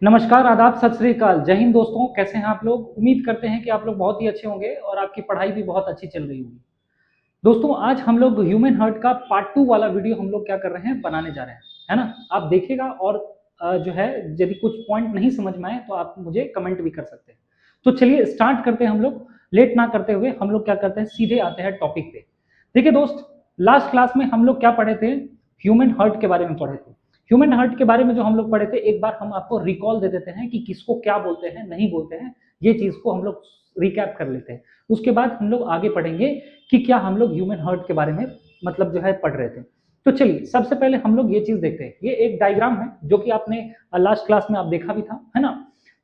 नमस्कार, आदाब, सत श्री अकाल, जय हिंद दोस्तों। कैसे हैं आप लोग? उम्मीद करते हैं कि आप लोग बहुत ही अच्छे होंगे और आपकी पढ़ाई भी बहुत अच्छी चल रही होगी। दोस्तों, आज हम लोग ह्यूमन हार्ट का पार्ट 2 वाला वीडियो हम लोग क्या कर रहे हैं, बनाने जा रहे हैं, है ना? आप देखिएगा और जो है यदि कुछ पॉइंट नहीं समझ में आए तो आप मुझे कमेंट भी कर सकते हैं। तो चलिए स्टार्ट करते हैं हम लोग, लेट ना करते हुए हम लोग क्या करते हैं, सीधे आते हैं टॉपिक पे। देखिए दोस्त, लास्ट क्लास में हम लोग क्या पढ़े थे? ह्यूमन हार्ट के बारे में पढ़े थे। ह्यूमन हार्ट के बारे में जो हम लोग पढ़े थे, एक बार हम आपको रिकॉल दे देते हैं कि किसको क्या बोलते हैं, नहीं बोलते हैं, ये चीज को हम लोग रिकैप कर लेते हैं। उसके बाद हम लोग आगे पढ़ेंगे कि क्या हम लोग ह्यूमन हार्ट के बारे में मतलब जो है पढ़ रहे थे। तो चलिए सबसे पहले हम लोग ये चीज देखते हैं। ये एक डायग्राम है जो कि आपने लास्ट क्लास में आप देखा भी था, है ना?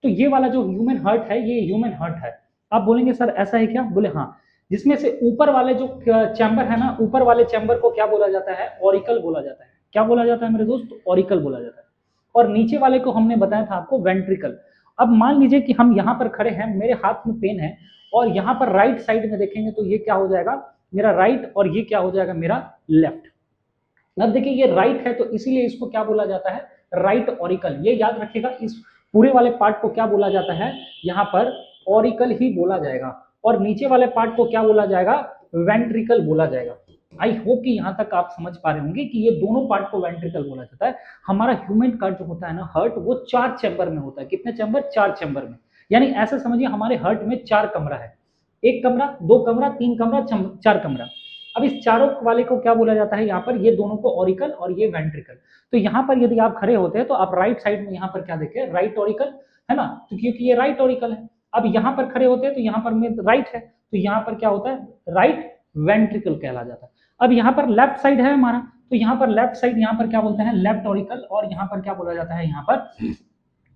तो ये वाला जो ह्यूमन हार्ट है, ये ह्यूमन हार्ट है। आप बोलेंगे सर ऐसा है क्या? बोले हाँ। जिसमें से ऊपर वाले जो चैम्बर है ना, ऊपर वाले चैम्बर को क्या बोला जाता है? ऑरिकल बोला जाता है। क्या बोला जाता है मेरे दोस्त? ऑरिकल बोला जाता है। और नीचे वाले को हमने बताया था आपको वेंट्रिकल। अब मान लीजिए कि हम यहाँ पर खड़े हैं, मेरे हाथ में पेन है और यहाँ पर राइट साइड में देखेंगे तो ये क्या हो जाएगा? मेरा राइट, और ये क्या हो जाएगा? मेरा लेफ्ट। अब देखिए ये राइट है तो इसीलिए इसको क्या बोला जाता है? Right auricle. ये याद रखिएगा, इस पूरे वाले पार्ट को क्या बोला जाता है? यहाँ पर ऑरिकल ही बोला जाएगा। और नीचे वाले पार्ट को क्या बोला जाएगा? वेंट्रिकल बोला जाएगा। आई होप कि यहाँ तक आप समझ पा रहे होंगे कि ये दोनों पार्ट को वेंट्रिकल बोला जाता है। हमारा ह्यूमन का जो होता है ना हार्ट, वो 4 चैम्बर में होता है। कितने चैम्बर? 4 चैम्बर में। यानी ऐसे समझिए हमारे हार्ट में 4 कमरा है। 1 कमरा, 2 कमरा, 3 कमरा, 4 कमरा। अब इस चारों वाले को क्या बोला जाता है? यहाँ पर ये दोनों को ऑरिकल और ये वेंट्रिकल। तो यहाँ पर यदि आप खड़े होते हैं तो आप राइट साइड में यहाँ पर क्या देखें? राइट ऑरिकल, है ना? तो क्योंकि ये राइट ऑरिकल है। अब यहाँ पर खड़े होते हैं तो यहाँ पर में राइट है, तो यहाँ पर क्या होता है? राइट वेंट्रिकल कहला जाता है। अब यहाँ पर लेफ्ट साइड है हमारा, तो यहाँ पर लेफ्ट साइड, यहाँ पर क्या बोलते हैं? Left auricle. और यहाँ पर क्या बोला जाता है? यहाँ पर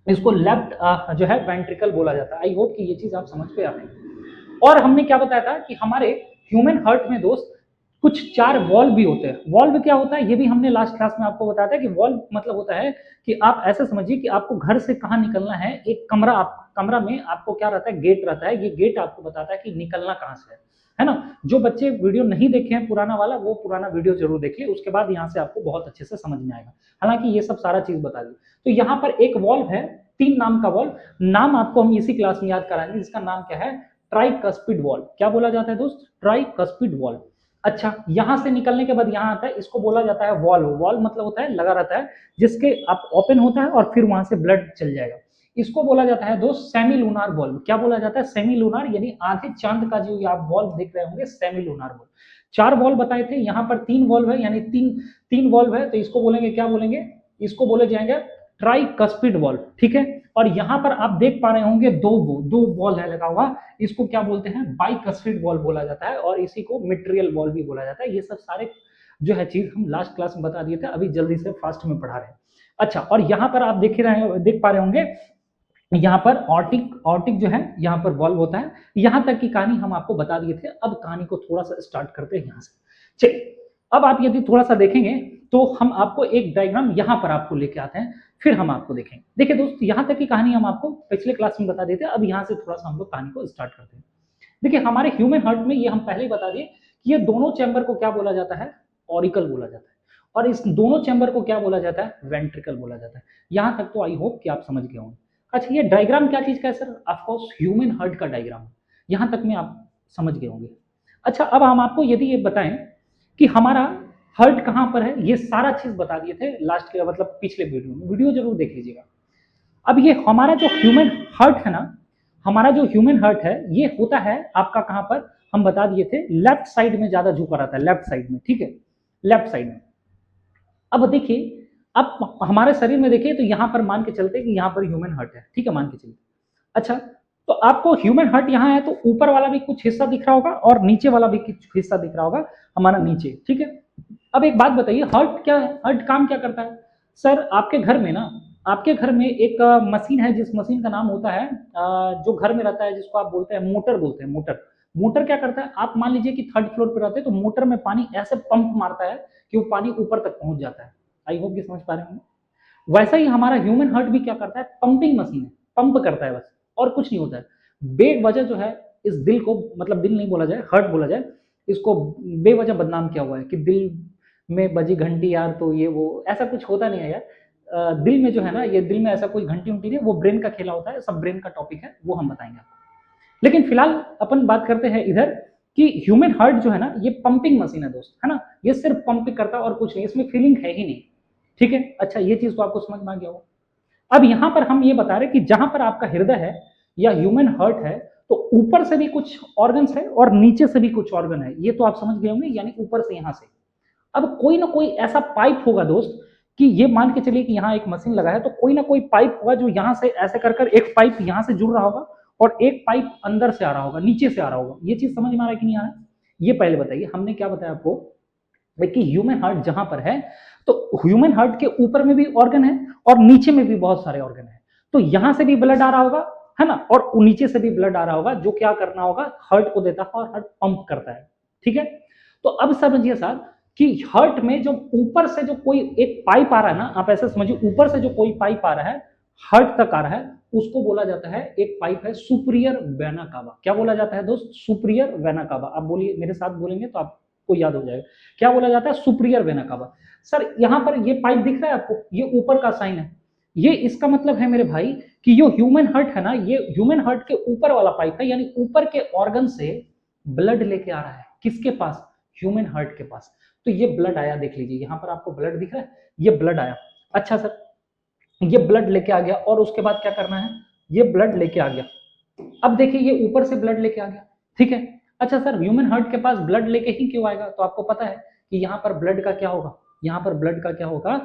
इसको लेफ्ट जो है वेंट्रिकल बोला जाता है। आई होप कि ये चीज आप समझ पे आ रही। और हमने क्या बताया था कि हमारे ह्यूमन हार्ट में दोस्त कुछ 4 वॉल्व भी होते हैं। वॉल्व क्या होता है ये भी हमने लास्ट क्लास में आपको बताया था कि वॉल्व मतलब होता है कि आप ऐसे समझिए कि आपको घर से कहाँ निकलना है। एक कमरा, आप कमरा में आपको क्या रहता है? गेट रहता है। ये गेट आपको बताता है कि निकलना कहाँ से है ना? जो बच्चे वीडियो नहीं देखे हैं पुराना वाला, वो पुराना वीडियो जरूर देखिए, उसके बाद यहाँ से आपको बहुत अच्छे से समझ में आएगा। हालांकि ये सब सारा चीज बता दी। तो यहाँ पर एक वॉल्व है, 3 नाम का वॉल्व। नाम आपको हम इसी क्लास में याद कराएंगे, जिसका नाम क्या है? Tricuspid valve. क्या बोला जाता है दोस्त? Tricuspid valve. अच्छा, यहां से निकलने के बाद यहाँ आता है, इसको बोला जाता है वॉल्व। वॉल्व मतलब होता है लगा रहता है, जिसके आप ओपन होता है और फिर वहां से ब्लड चल जाएगा। इसको बोला जाता है दोस्त सेमी लूनार वॉल्व। क्या बोला जाता है? सेमी लूनार, यानी आधे चांद का जो आप वॉल्व देख रहे होंगे, सेमी लूनार वॉल्व। 4 वॉल्व बताए थे, यहाँ पर 3 वॉल्व है, यानी तीन तीन वॉल्व है, तो इसको बोलेंगे, क्या बोलेंगे? इसको बोले जाएंगे ट्राइकस्पिड वॉल्व। ठीक है। और यहाँ पर आप देख पा रहे होंगे दो बॉल है लगा हुआ, इसको क्या बोलते हैं? बाइकस्पिड वॉल्व बोला जाता है, और इसी को मिट्रियल वॉल्व भी बोला जाता है। ये सब सारे जो है चीज हम लास्ट क्लास में बता दिए थे, अभी जल्दी से फास्ट में पढ़ा रहे हैं। अच्छा, और यहाँ पर आप देख पा रहे होंगे, यहाँ पर ऑर्टिक जो है यहाँ पर वॉल्व होता है। यहाँ तक की कहानी हम आपको बता दिए थे। अब कहानी को थोड़ा सा स्टार्ट करते हैं यहाँ से। चलिए, अब आप यदि थोड़ा सा देखेंगे तो हम आपको एक डायग्राम यहाँ पर आपको लेके आते हैं, फिर हम आपको देखेंगे। देखिए दोस्त, यहाँ तक की कहानी हम आपको पिछले क्लास में बता देते हैं। अब यहाँ से थोड़ा सा हम लोग कहानी को स्टार्ट करते हैं। देखिए, हमारे ह्यूमन हार्ट में ये हम पहले ही बता दिए कि ये दोनों चैम्बर को क्या बोला जाता है? ऑरिकल बोला जाता है। और इस दोनों चैम्बर को क्या बोला जाता है? वेंट्रिकल बोला जाता है। यहाँ तक तो आई होप कि आप समझ गए होंगे। अच्छा, ये डायग्राम क्या चीज का है सर? ऑफकोर्स ह्यूमन हार्ट का डायग्राम। यहाँ तक में आप समझ गए होंगे। अच्छा, अब हम आपको यदि ये बताएं कि हमारा हार्ट कहाँ पर है, ये सारा चीज बता दिए थे लास्ट के मतलब पिछले वीडियो में। वीडियो जरूर देख लीजिएगा। अब ये हमारा जो ह्यूमन हार्ट है ना, हमारा जो ह्यूमन हार्ट है, ये होता है आपका कहाँ पर? हम बता दिए थे लेफ्ट साइड में ज्यादा झुका रहता है, लेफ्ट साइड में। ठीक है, लेफ्ट साइड में। अब देखिए, अब हमारे शरीर में देखिए तो यहाँ पर मान के चलते हैं कि यहाँ पर ह्यूमन हार्ट है। ठीक है, मान के चलिए। अच्छा, तो आपको ह्यूमन हार्ट यहाँ है तो ऊपर वाला भी कुछ हिस्सा दिख रहा होगा और नीचे वाला भी कुछ हिस्सा दिख रहा होगा हमारा नीचे। ठीक है। अब एक बात बताइए, हार्ट क्या है? हार्ट काम क्या करता है? सर, आपके घर में ना, आपके घर में एक मशीन है, जिस मशीन का नाम होता है जो घर में रहता है, जिसको आप बोलते हैं मोटर, बोलते हैं मोटर। मोटर क्या करता है? आप मान लीजिए कि 3rd फ्लोर पे रहते हैं तो मोटर में पानी ऐसे पंप मारता है कि वो पानी ऊपर तक पहुंच जाता है। आई होप कि समझ पा रहे होंगे। वैसा ही हमारा ह्यूमन हार्ट भी क्या करता है? पंपिंग मशीन है, पंप करता है बस, और कुछ नहीं होता है। बेवजह जो है इस दिल को, मतलब दिल नहीं बोला जाए, हार्ट बोला जाए, इसको बेवजह बदनाम किया हुआ है कि दिल में बजी घंटी यार, तो ये वो, ऐसा कुछ होता नहीं है यार। दिल में जो है ना, ये दिल में ऐसा कोई घंटी उंटी नहीं, वो ब्रेन का खेला होता है, सब ब्रेन का टॉपिक है, वो हम बताएंगे आपको। लेकिन फिलहाल अपन बात करते हैं इधर कि ह्यूमन हार्ट जो है ना, ये पंपिंग मशीन है दोस्त, है ना, ये सिर्फ पंपिंग करता है और कुछ नहीं, इसमें फीलिंग है ही नहीं, ठीक है। अच्छा, ये चीज तो आपको समझ में आ गया होगा। अब यहाँ पर हम ये बता रहे कि जहां पर आपका हृदय है या ह्यूमन हार्ट है, तो ऊपर से भी कुछ ऑर्गन्स है और नीचे से भी कुछ ऑर्गन है, ये तो आप समझ गए होंगे, यानी ऊपर से यहां से। अब कोई ना कोई ऐसा पाइप होगा दोस्त कि ये मान के चलिए कि यहाँ एक मशीन लगा है, तो कोई ना कोई पाइप होगा जो यहाँ से ऐसे कर एक पाइप यहाँ से जुड़ रहा होगा और एक पाइप अंदर से आ रहा होगा, नीचे से आ रहा होगा। ये चीज समझ में आ रहा है कि नहीं आ रहा है? ये पहले बताइए, हमने क्या बताया आपको कि ह्यूमन हार्ट जहां पर है, तो ह्यूमन हार्ट के ऊपर में भी ऑर्गन है और नीचे में भी बहुत सारे ऑर्गन है। तो यहां से भी ब्लड आ रहा होगा, है ना, और नीचे से भी ब्लड आ रहा होगा, जो क्या करना होगा, हार्ट को देता है और हार्ट पंप करता है, ठीक है। तो अब समझिए साहब कि हार्ट में जो ऊपर से जो कोई एक पाइप आ रहा है ना, आप ऐसे समझिए, ऊपर से जो कोई पाइप आ रहा है, हार्ट तक आ रहा है, उसको बोला जाता है, एक पाइप है सुपीरियर वेना कावा। क्या बोला जाता है दोस्त? सुपीरियर वेना कावा। आप बोलिए, मेरे साथ बोलेंगे तो आपको याद हो जाएगा। क्या बोला जाता है? सुपीरियर वेना कावा। सर यहाँ पर ये पाइप दिख रहा है आपको, ये ऊपर का साइन है, ये इसका मतलब है मेरे भाई कि जो ह्यूमन हार्ट है ना, ये ह्यूमन हार्ट के ऊपर वाला पाइप है, यानी ऊपर के ऑर्गन से ब्लड लेके आ रहा है। किसके पास? ह्यूमन हार्ट के पास। तो ये ब्लड आया, देख लीजिए यहाँ पर आपको ब्लड दिख रहा है, ये ब्लड आया। अच्छा सर, ये ब्लड लेके आ गया और उसके बाद क्या करना है? ये ब्लड लेके आ गया। अब देखिए ये ऊपर से ब्लड लेके आ गया, ठीक है। अच्छा सर, ह्यूमन हार्ट के पास ब्लड लेके ही क्यों आएगा? तो आपको पता है कि यहाँ पर ब्लड का क्या होगा, यहाँ पर ब्लड का क्या होगा,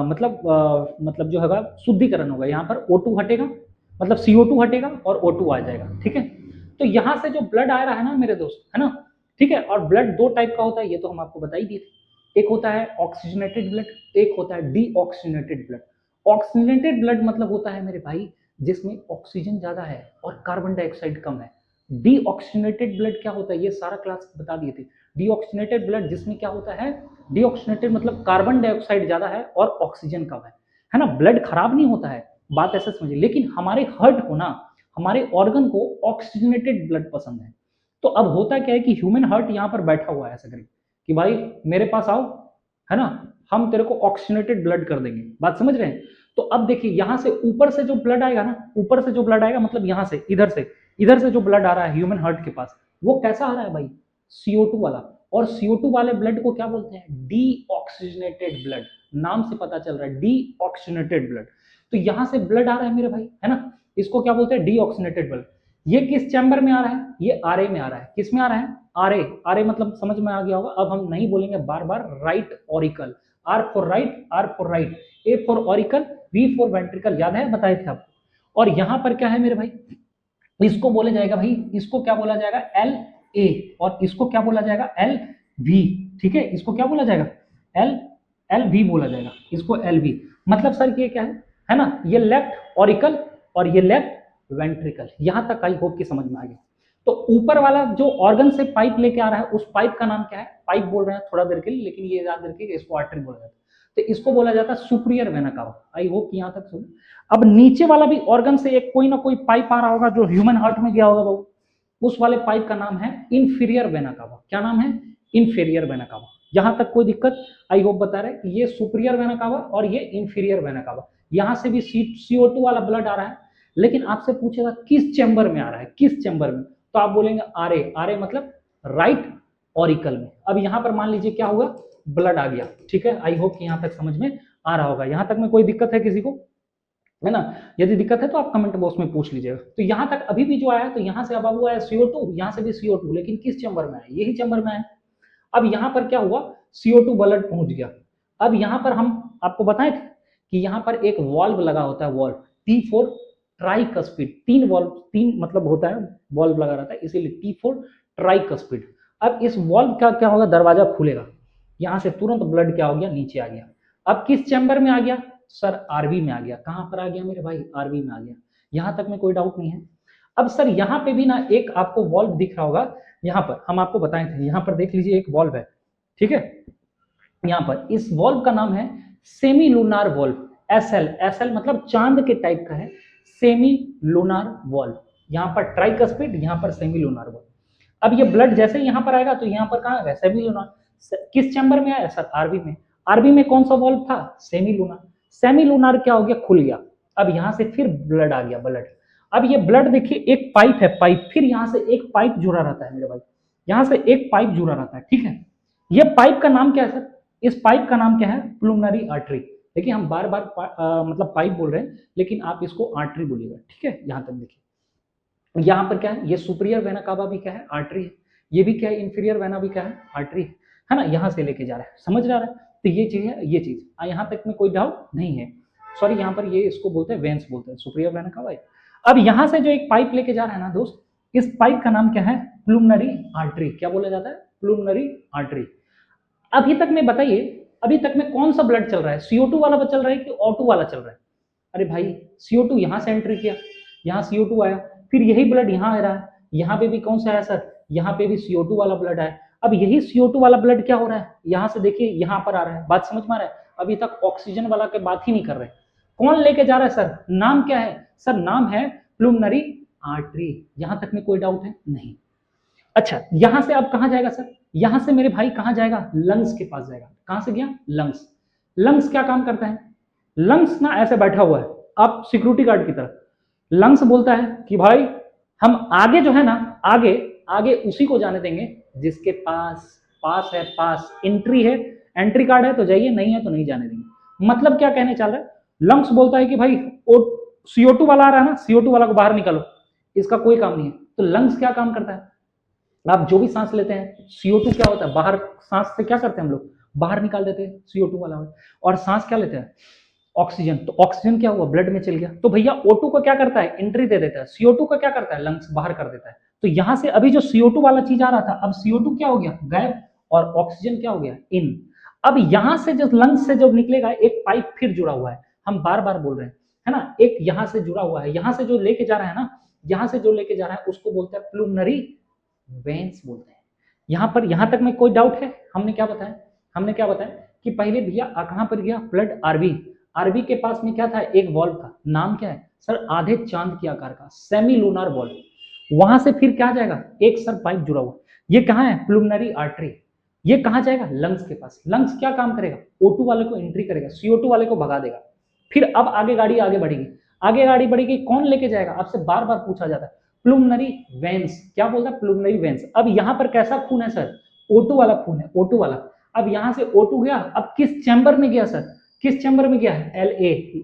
मतलब जो होगा शुद्धिकरण होगा। यहाँ पर O2 हटेगा, मतलब CO2 हटेगा और O2 आ जाएगा, ठीक है। तो यहाँ से जो ब्लड आ रहा है ना मेरे दोस्त, है ना, ठीक है। और ब्लड दो टाइप का होता है, ये तो हम आपको बता ही दिए थे। एक होता है ऑक्सीजनेटेड ब्लड, एक होता है डीऑक्सीजनेटेड ब्लड। ऑक्सीजनेटेड ब्लड मतलब होता है मेरे भाई जिसमें ऑक्सीजन ज्यादा है और कार्बन डाइऑक्साइड कम है। डीऑक्सीजनेटेड ब्लड क्या होता है, ये सारा क्लास बता दिए थे। डीऑक्सीजनेटेड ब्लड जिसमें क्या होता है, डीऑक्सीजनेटेड मतलब कार्बन डाइऑक्साइड ज्यादा है और ऑक्सीजन कम है ना। ब्लड खराब नहीं होता है, बात ऐसे समझिए। लेकिन हमारे हार्ट को ना, हमारे ऑर्गन को ऑक्सीजनेटेड ब्लड पसंद है। तो अब होता क्या है कि ह्यूमन हार्ट यहाँ पर बैठा हुआ है ऐसा करके कि भाई मेरे पास आओ, है ना, हम तेरे को ऑक्सीजनेटेड ब्लड कर देंगे। बात समझ रहे हैं? तो अब देखिए यहाँ से ऊपर से जो ब्लड आएगा ना, ऊपर से जो ब्लड आएगा मतलब यहाँ से इधर से जो ब्लड आ रहा है ह्यूमन हार्ट के पास, वो कैसा आ रहा है भाई? CO2 वाला। और CO2 वाले ब्लड को क्या बोलते हैं? Deoxygenated blood. नाम से पता चल रहा है, डीऑक्सीजनेटेड ब्लड। तो यहाँ से ब्लड आ रहा है मेरे भाई, है ना, इसको क्या बोलते हैं? Deoxygenated blood. ये किस चैम्बर में आ रहा है? ये RA में आ रहा है। किस में आ रहा है? RA मतलब समझ में आ गया होगा। अब हम नहीं बोलेंगे बार बार, right auricle. R for right, R for right, A for auricle, V for ventricle. याद है, बताए थे आपको। और यहाँ पर क्या है मेरे भाई, इसको बोला जाएगा भाई, इसको क्या बोला जाएगा? LA। और इसको क्या बोला जाएगा? LV, ठीक है। इसको क्या बोला जाएगा? LV बोला जाएगा, इसको LV। मतलब सर ये क्या है ना, ये लेफ्ट ऑरिकल और ये लेफ्ट वेंट्रिकल। यहां तक आई होप कि समझ में आ गया। तो ऊपर वाला जो ऑर्गन से पाइप लेके आ रहा है, उस पाइप का नाम क्या है? पाइप बोल रहे हैं थोड़ा देर के लिए, लेकिन ये याद रखिए इसको आर्टरी बोला जाता है। तो इसको बोला जाता है सुपीरियर वेना कावा। आई होप कि यहां तक सुन। अब नीचे वाला भी ऑर्गन से एक कोई ना कोई पाइप आ रहा होगा जो ह्यूमन हार्ट में गया होगा बाबू, उस वाले पाइप का नाम है इंफीरियर वेना कावा। क्या नाम है? Inferior vena cava. यहां तक कोई दिक्कत? आई होप बता रहे कि ये सुपीरियर वेना कावा और ये इंफीरियर वेना कावा। यहां से भी CO2 वाला ब्लड आ रहा है, लेकिन आपसे पूछेगा किस चैम्बर में आ रहा है, किस चैम्बर में, तो आप बोलेंगे RA मतलब राइट ऑरिकल में। अब यहां पर मान लीजिए क्या हुआ, ब्लड आ गया, ठीक है। आई होप कि यहां तक समझ में आ रहा होगा। यहां तक में कोई दिक्कत है किसी को, है ना? यदि दिक्कत है तो आप कमेंट बॉक्स में पूछ लीजिएगा। तो यहां तक अभी भी जो आया है, तो यहां से अब हुआ है CO2, यहां से भी CO2, लेकिन किस चैम्बर में है? यही चैम्बर में है। अब यहां पर क्या हुआ, CO2 ब्लड पहुंच गया। अब यहां पर हम आपको बताए थे कि यहां पर एक वॉल्व लगा होता है, वॉल्व T4 ट्राइकस्पिड। तीन मतलब होता है, वॉल्व लगा रहता है, इसीलिए T4 ट्राइकस्पिड। अब इस वॉल्व का क्या होगा, दरवाजा खुलेगा, यहां से तुरंत ब्लड क्या हो गया, नीचे आ गया। अब किस चैम्बर में आ गया सर? RB में आ गया। कहां पर आ गया मेरे भाई? RB में आ गया। यहां तक में कोई डाउट नहीं है। अब सर यहां पे भी ना एक आपको वॉल्व दिख रहा होगा, यहां पर हम आपको बताए थे, यहां पर देख लीजिए एक वॉल्व है, ठीक है। यहां पर इस वॉल्व का नाम है सेमी लूनार वॉल्व, SL मतलब चांद के टाइप का है, सेमी लूनार वॉल्व। यहां पर ट्राइकस्पिड, यहां पर सेमी लूनार वॉल्व। अब ये ब्लड जैसे यहां पर आएगा तो यहां पर कहां आएगा? Semi lunar. किस चैम्बर में आया सर? RB में। RB में कौन सा वॉल्व था? Semi lunar. सेमी लूनार क्या हो गया, खुल गया। अब यहां से फिर ब्लड आ गया, ब्लड। अब ये ब्लड देखिए एक पाइप है, पाइप, फिर यहां से एक पाइप जुड़ा रहता है मेरे भाई, यहां से एक पाइप जुड़ा रहता है, ठीक है। ये पाइप का नाम क्या है सर, इस पाइप का नाम क्या है, प्लूमनरी आर्टरी। देखिए हम बार बार मतलब पाइप बोल रहे हैं, लेकिन आप इसको आर्टरी बोलिएगा, ठीक है। यहां तक देखिए, यहां पर क्या है, ये सुपीरियर वेना कावा भी क्या है, आर्टरी है। ये भी क्या है, इंफीरियर वेना भी क्या है, आर्टरी है ना। यहां से लेके जा रहा है, समझ रहा है। तो ये चीज है, ये चीज यहां तक में कोई डाउट नहीं है। सॉरी, यहाँ पर ये इसको बोलते हैं वेंस बोलते हैं, सुपीरियर वेना कावा। अब यहां से जो एक पाइप लेके जा रहा है ना दोस्त, इस पाइप का नाम क्या है, प्लूमनरी आर्टरी। क्या बोला जाता है, प्लूमनरी आर्टरी। अभी तक में बताइए, अभी तक में कौन सा ब्लड चल रहा है, CO2 वाला चल रहा है कि O2 वाला चल रहा है। अरे भाई CO2 यहां से एंट्री किया, यहाँ CO2 आया, फिर यही ब्लड यहाँ आ रहा है, यहाँ पे भी कौन सा आया सर, यहाँ पे भी CO2 वाला ब्लड आया। अब यही CO2 वाला ब्लड क्या हो रहा है, यहाँ से देखिए यहाँ पर आ रहा है। बात समझ में आ रहा है, अभी तक ऑक्सीजन वाला के बात ही नहीं कर रहे। कौन लेके जा रहा है सर, नाम क्या है सर, नाम है प्लूमनरी आर्टरी। यहां तक में कोई डाउट है नहीं। अच्छा, यहां से अब कहां जाएगा सर, यहां से मेरे भाई कहां जाएगा, लंग्स के पास जाएगा। कहां से गया, लंग्स। लंग्स क्या काम करता है, लंग्स ना ऐसे बैठा हुआ है, आप सिक्योरिटी गार्ड की तरह। लंग्स बोलता है कि भाई हम आगे जो है ना, आगे आगे उसी को जाने देंगे जिसके पास पास है, पास एंट्री है, एंट्री कार्ड है तो जाइए, नहीं है तो नहीं जाने देंगे। मतलब क्या कहने चल रहा है, लंग्स बोलता है कि भाई CO2 वाला आ रहा है ना, CO2 वाला को बाहर निकालो, इसका कोई काम नहीं है। तो लंग्स क्या काम करता है, आप जो भी सांस लेते हैं, CO2 क्या होता है, बाहर सांस से क्या करते हैं हम लोग, बाहर निकाल देते हैं CO2 वाला। और सांस क्या लेते हैं, ऑक्सीजन। तो ऑक्सीजन क्या हुआ, ब्लड में चल गया। तो भैया O2 को क्या करता है, एंट्री दे देता है। CO2 को क्या करता है, लंग्स बाहर कर देता है। तो यहां से अभी जो CO2 वाला चीज आ रहा था, अब CO2 क्या हो गया, गायब, और ऑक्सीजन क्या हो गया, इन। अब यहां से जो लंग्स से जब निकलेगा, एक पाइप फिर जुड़ा हुआ है, हम बार बार बोल रहे हैं, है ना। एक यहां से जुड़ा हुआ है, यहां से जो लेके जा रहा है ना, यहां से जो लेके जा रहा है उसको बोलते हैं प्लूमनरी वेन्स बोलते हैं। यहां पर, यहां तक में कोई डाउट है, हमने क्या बताया, हमने क्या बताया कि पहले भैया कहां पर गया ब्लड, आरबी। आरबी के पास में क्या था, एक वॉल्व था, नाम क्या है सर, आधे चांद के आकार का सेमी लूनार वॉल्व। वहां से फिर क्या जाएगा, एक सर पाइप जुड़ा हुआ, ये कहां है, प्लूमनरी आर्टरी। ये कहां जाएगा, लंग्स के पास। लंग्स क्या काम करेगा, O2 वाले को एंट्री करेगा, CO2 वाले को भगा देगा। फिर अब आगे गाड़ी आगे बढ़ेगी, आगे गाड़ी बढ़ेगी, कौन लेके जाएगा, आपसे बार बार पूछा जाता है, प्लूमनरी वेन्स। क्या बोलता है, प्लूमनरी वेन्स। अब यहां पर कैसा खून है सर, O2 वाला खून है, O2 वाला। अब यहां से O2 गया, अब किस चैम्बर में गया सर, किस चैम्बर में गया है,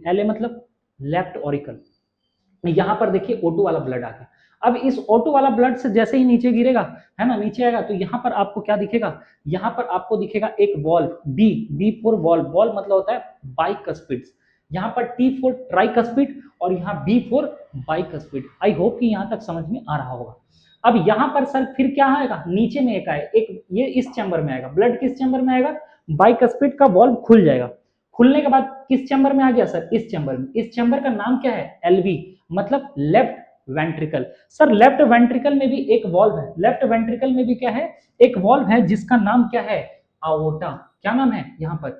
LA मतलब लेफ्ट ऑरिकल। यहां पर देखिए O2 वाला ब्लड आ गया। अब इस O2 वाला ब्लड से जैसे ही नीचे गिरेगा, है ना, नीचे आएगा, तो यहाँ पर आपको क्या दिखेगा, यहाँ पर आपको दिखेगा एक valve, B for valve. Valve मतलब होता है बाइकस्पिड। यहाँ पर T फॉर ट्राइकस्पिड और यहाँ B for bicuspid. I hope कि यहाँ तक समझ में आ रहा होगा। अब यहाँ पर सर फिर क्या आएगा, नीचे में एक आएगा, एक ये इस चैम्बर में आएगा, ब्लड किस चैम्बर में आएगा, बाइकस्पिड का वॉल्व खुल जाएगा। खुलने के बाद किस चैम्बर में आ गया सर, इस चैम्बर में। इस चैम्बर का नाम क्या है, LV मतलब left ventricle. Sir left ventricle में भी एक वॉल्व है, लेफ्ट वेंट्रिकल में भी क्या है, एक वॉल्व है जिसका नाम क्या है, आओर्टा। क्या नाम है यहाँ पर,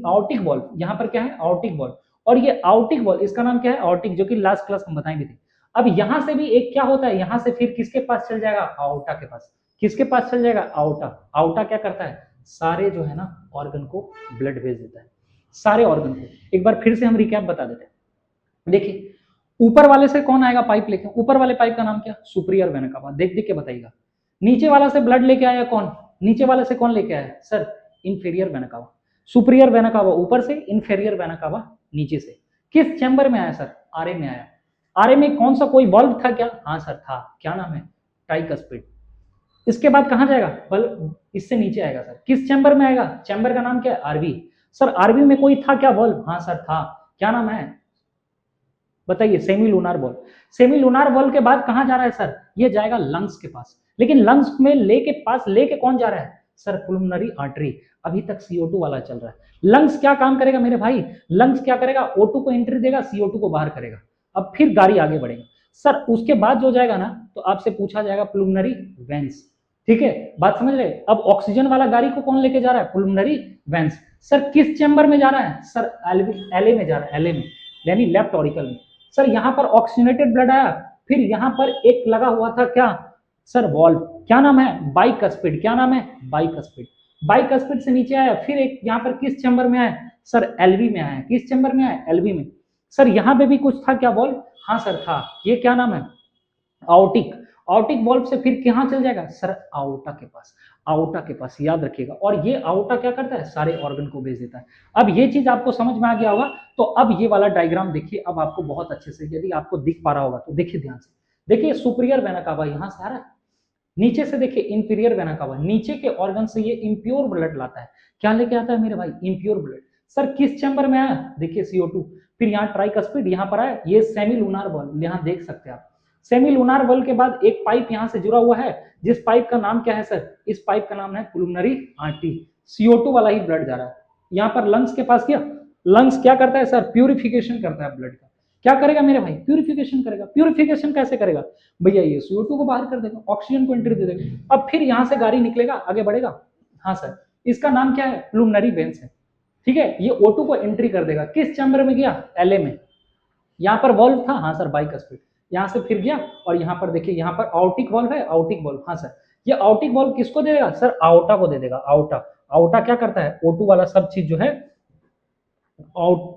आउटिक वॉल्व। यहाँ पर क्या है, आउटिक वॉल्व। और ये आउटिक वॉल्व, इसका नाम क्या है, आउटिक, जो कि लास्ट क्लास हम बताएंगे थे। अब यहां से भी एक क्या होता है, यहां से फिर किसके पास चल जाएगा, आउटा के पास। किसके पास चल जाएगा, आउटा। आउटा क्या करता है, सारे जो है ना ऑर्गन को ब्लड भेज देता है, सारे ऑर्गन को। एक बार फिर से हम रिकैप बता देते हैं। देखिए ऊपर वाले से कौन आएगा पाइप लेके, ऊपर वाले पाइप का नाम क्या, सुपीरियर वेना कावा। देख देख के बताइएगा। नीचे वाला से ब्लड लेके आया कौन, नीचे वाले से कौन लेके आया sir, inferior vena cava. Superior vena कावा ऊपर से, इंफीरियर वेना कावा नीचे से। किस चैम्बर में आया सर, आरए में आया। आरए में कौन सा कोई वॉल्व था क्या, हाँ सर था। क्या नाम है, ट्राइकस्पिड। इसके बाद कहां जाएगा, बल इससे नीचे आएगा सर, किस चैम्बर में आएगा, चैम्बर का नाम क्या है, आरबी। सर आरबी में कोई था क्या वॉल्व, हाँ सर था। क्या नाम है बताइए, semi lunar valve. Semi lunar valve के बाद कहां जा रहा है सर, ये जाएगा लंग्स के पास। लेकिन लंग्स में लेके पास लेके कौन जा रहा है सर, प्लूमनरी आर्टरी। अभी तक CO2 वाला चल रहा है। लंग्स क्या काम करेगा मेरे भाई, लंग्स क्या करेगा, O2 को एंट्री देगा, CO2 को बाहर करेगा। अब फिर गाड़ी आगे बढ़ेगा सर। उसके बाद जो जाएगा ना, तो आपसे पूछा जाएगा प्लूमनरी वेन्स। ठीक है, बात समझ रहे। अब ऑक्सीजन वाला गाड़ी को कौन लेके जा रहा है, प्लूमनरी वेन्स। सर किस चैम्बर में जा रहा है सर, LA में जा रहा है, LA में यानी लेफ्ट ऑरिकल में। सर यहाँ पर ऑक्सीजनेटेड ब्लड आया, फिर यहाँ पर एक लगा हुआ था क्या सर, वॉल्व। क्या नाम है, बाइकस्पिड। क्या नाम है, बाइकस्पिड। बाइकस्पिड से नीचे आया, फिर एक यहाँ पर किस चैम्बर में आया सर, एलवी में आया। किस चैम्बर में आया, एलवी में। सर यहाँ पे भी कुछ था क्या वॉल्व, हाँ सर था, ये क्या नाम है, आउटिक। आउटिक वॉल्व से फिर कहाँ चल जाएगा सर, आउटा के पास। आउटा के पास, याद रखिएगा। और ये आउटा क्या करता है, सारे ऑर्गन को भेज देता है। अब ये चीज आपको समझ में आ गया होगा। तो अब ये वाला डायग्राम देखिए, अब आपको बहुत अच्छे से, यदि आपको दिख पा रहा होगा तो देखिए ध्यान से। देखिए सुपीरियर वेना कावा यहाँ से आ रहा है, नीचे से देखिए इंफीरियर वेना कावा, नीचे के ऑर्गन से ये इंप्योर ब्लड लाता है। क्या लेके आता है मेरे भाई, इंप्योर ब्लड। सर किस चैम्बर में आया, देखिए CO2, फिर यहाँ ट्राइकस्पिड यहाँ पर आया, ये सेमी लूनार बॉल, यहाँ देख सकते हैं आप। सेमी लूनार बॉल के बाद एक पाइप यहाँ से जुड़ा हुआ है, जिस पाइप का नाम क्या है सर, इस पाइप का नाम है पुलमनरी आर्टरी। CO2 वाला ही ब्लड जा रहा है। यहाँ पर लंग्स के पास क्या, लंग्स क्या करता है सर, प्यूरिफिकेशन करता है ब्लड का। क्या करेगा मेरे भाई, प्यूरिफिकेशन करेगा। प्यूरिफिकेशन कैसे करेगा भैया, ये CO2 को बाहर कर देगा, ऑक्सीजन को एंट्री दे देगा। अब फिर यहाँ से गाड़ी निकलेगा, आगे बढ़ेगा, हाँ सर, इसका नाम क्या है, प्लूमनरी वेन्स है, ठीक है। ये O2 को एंट्री कर देगा, किस चैम्बर में गया, LA में। यहाँ पर वॉल्व था, हाँ सर, बाइकस्पिड, यहाँ से फिर गया, और यहाँ पर देखिए, यहाँ पर आउटिक वॉल्व है, आउटिक वॉल्व, हाँ सर। ये आउटिक वॉल्व किसको दे देगा सर, आउटा को दे देगा, आउटा। आउटा क्या करता है, O2 वाला सब चीज जो है,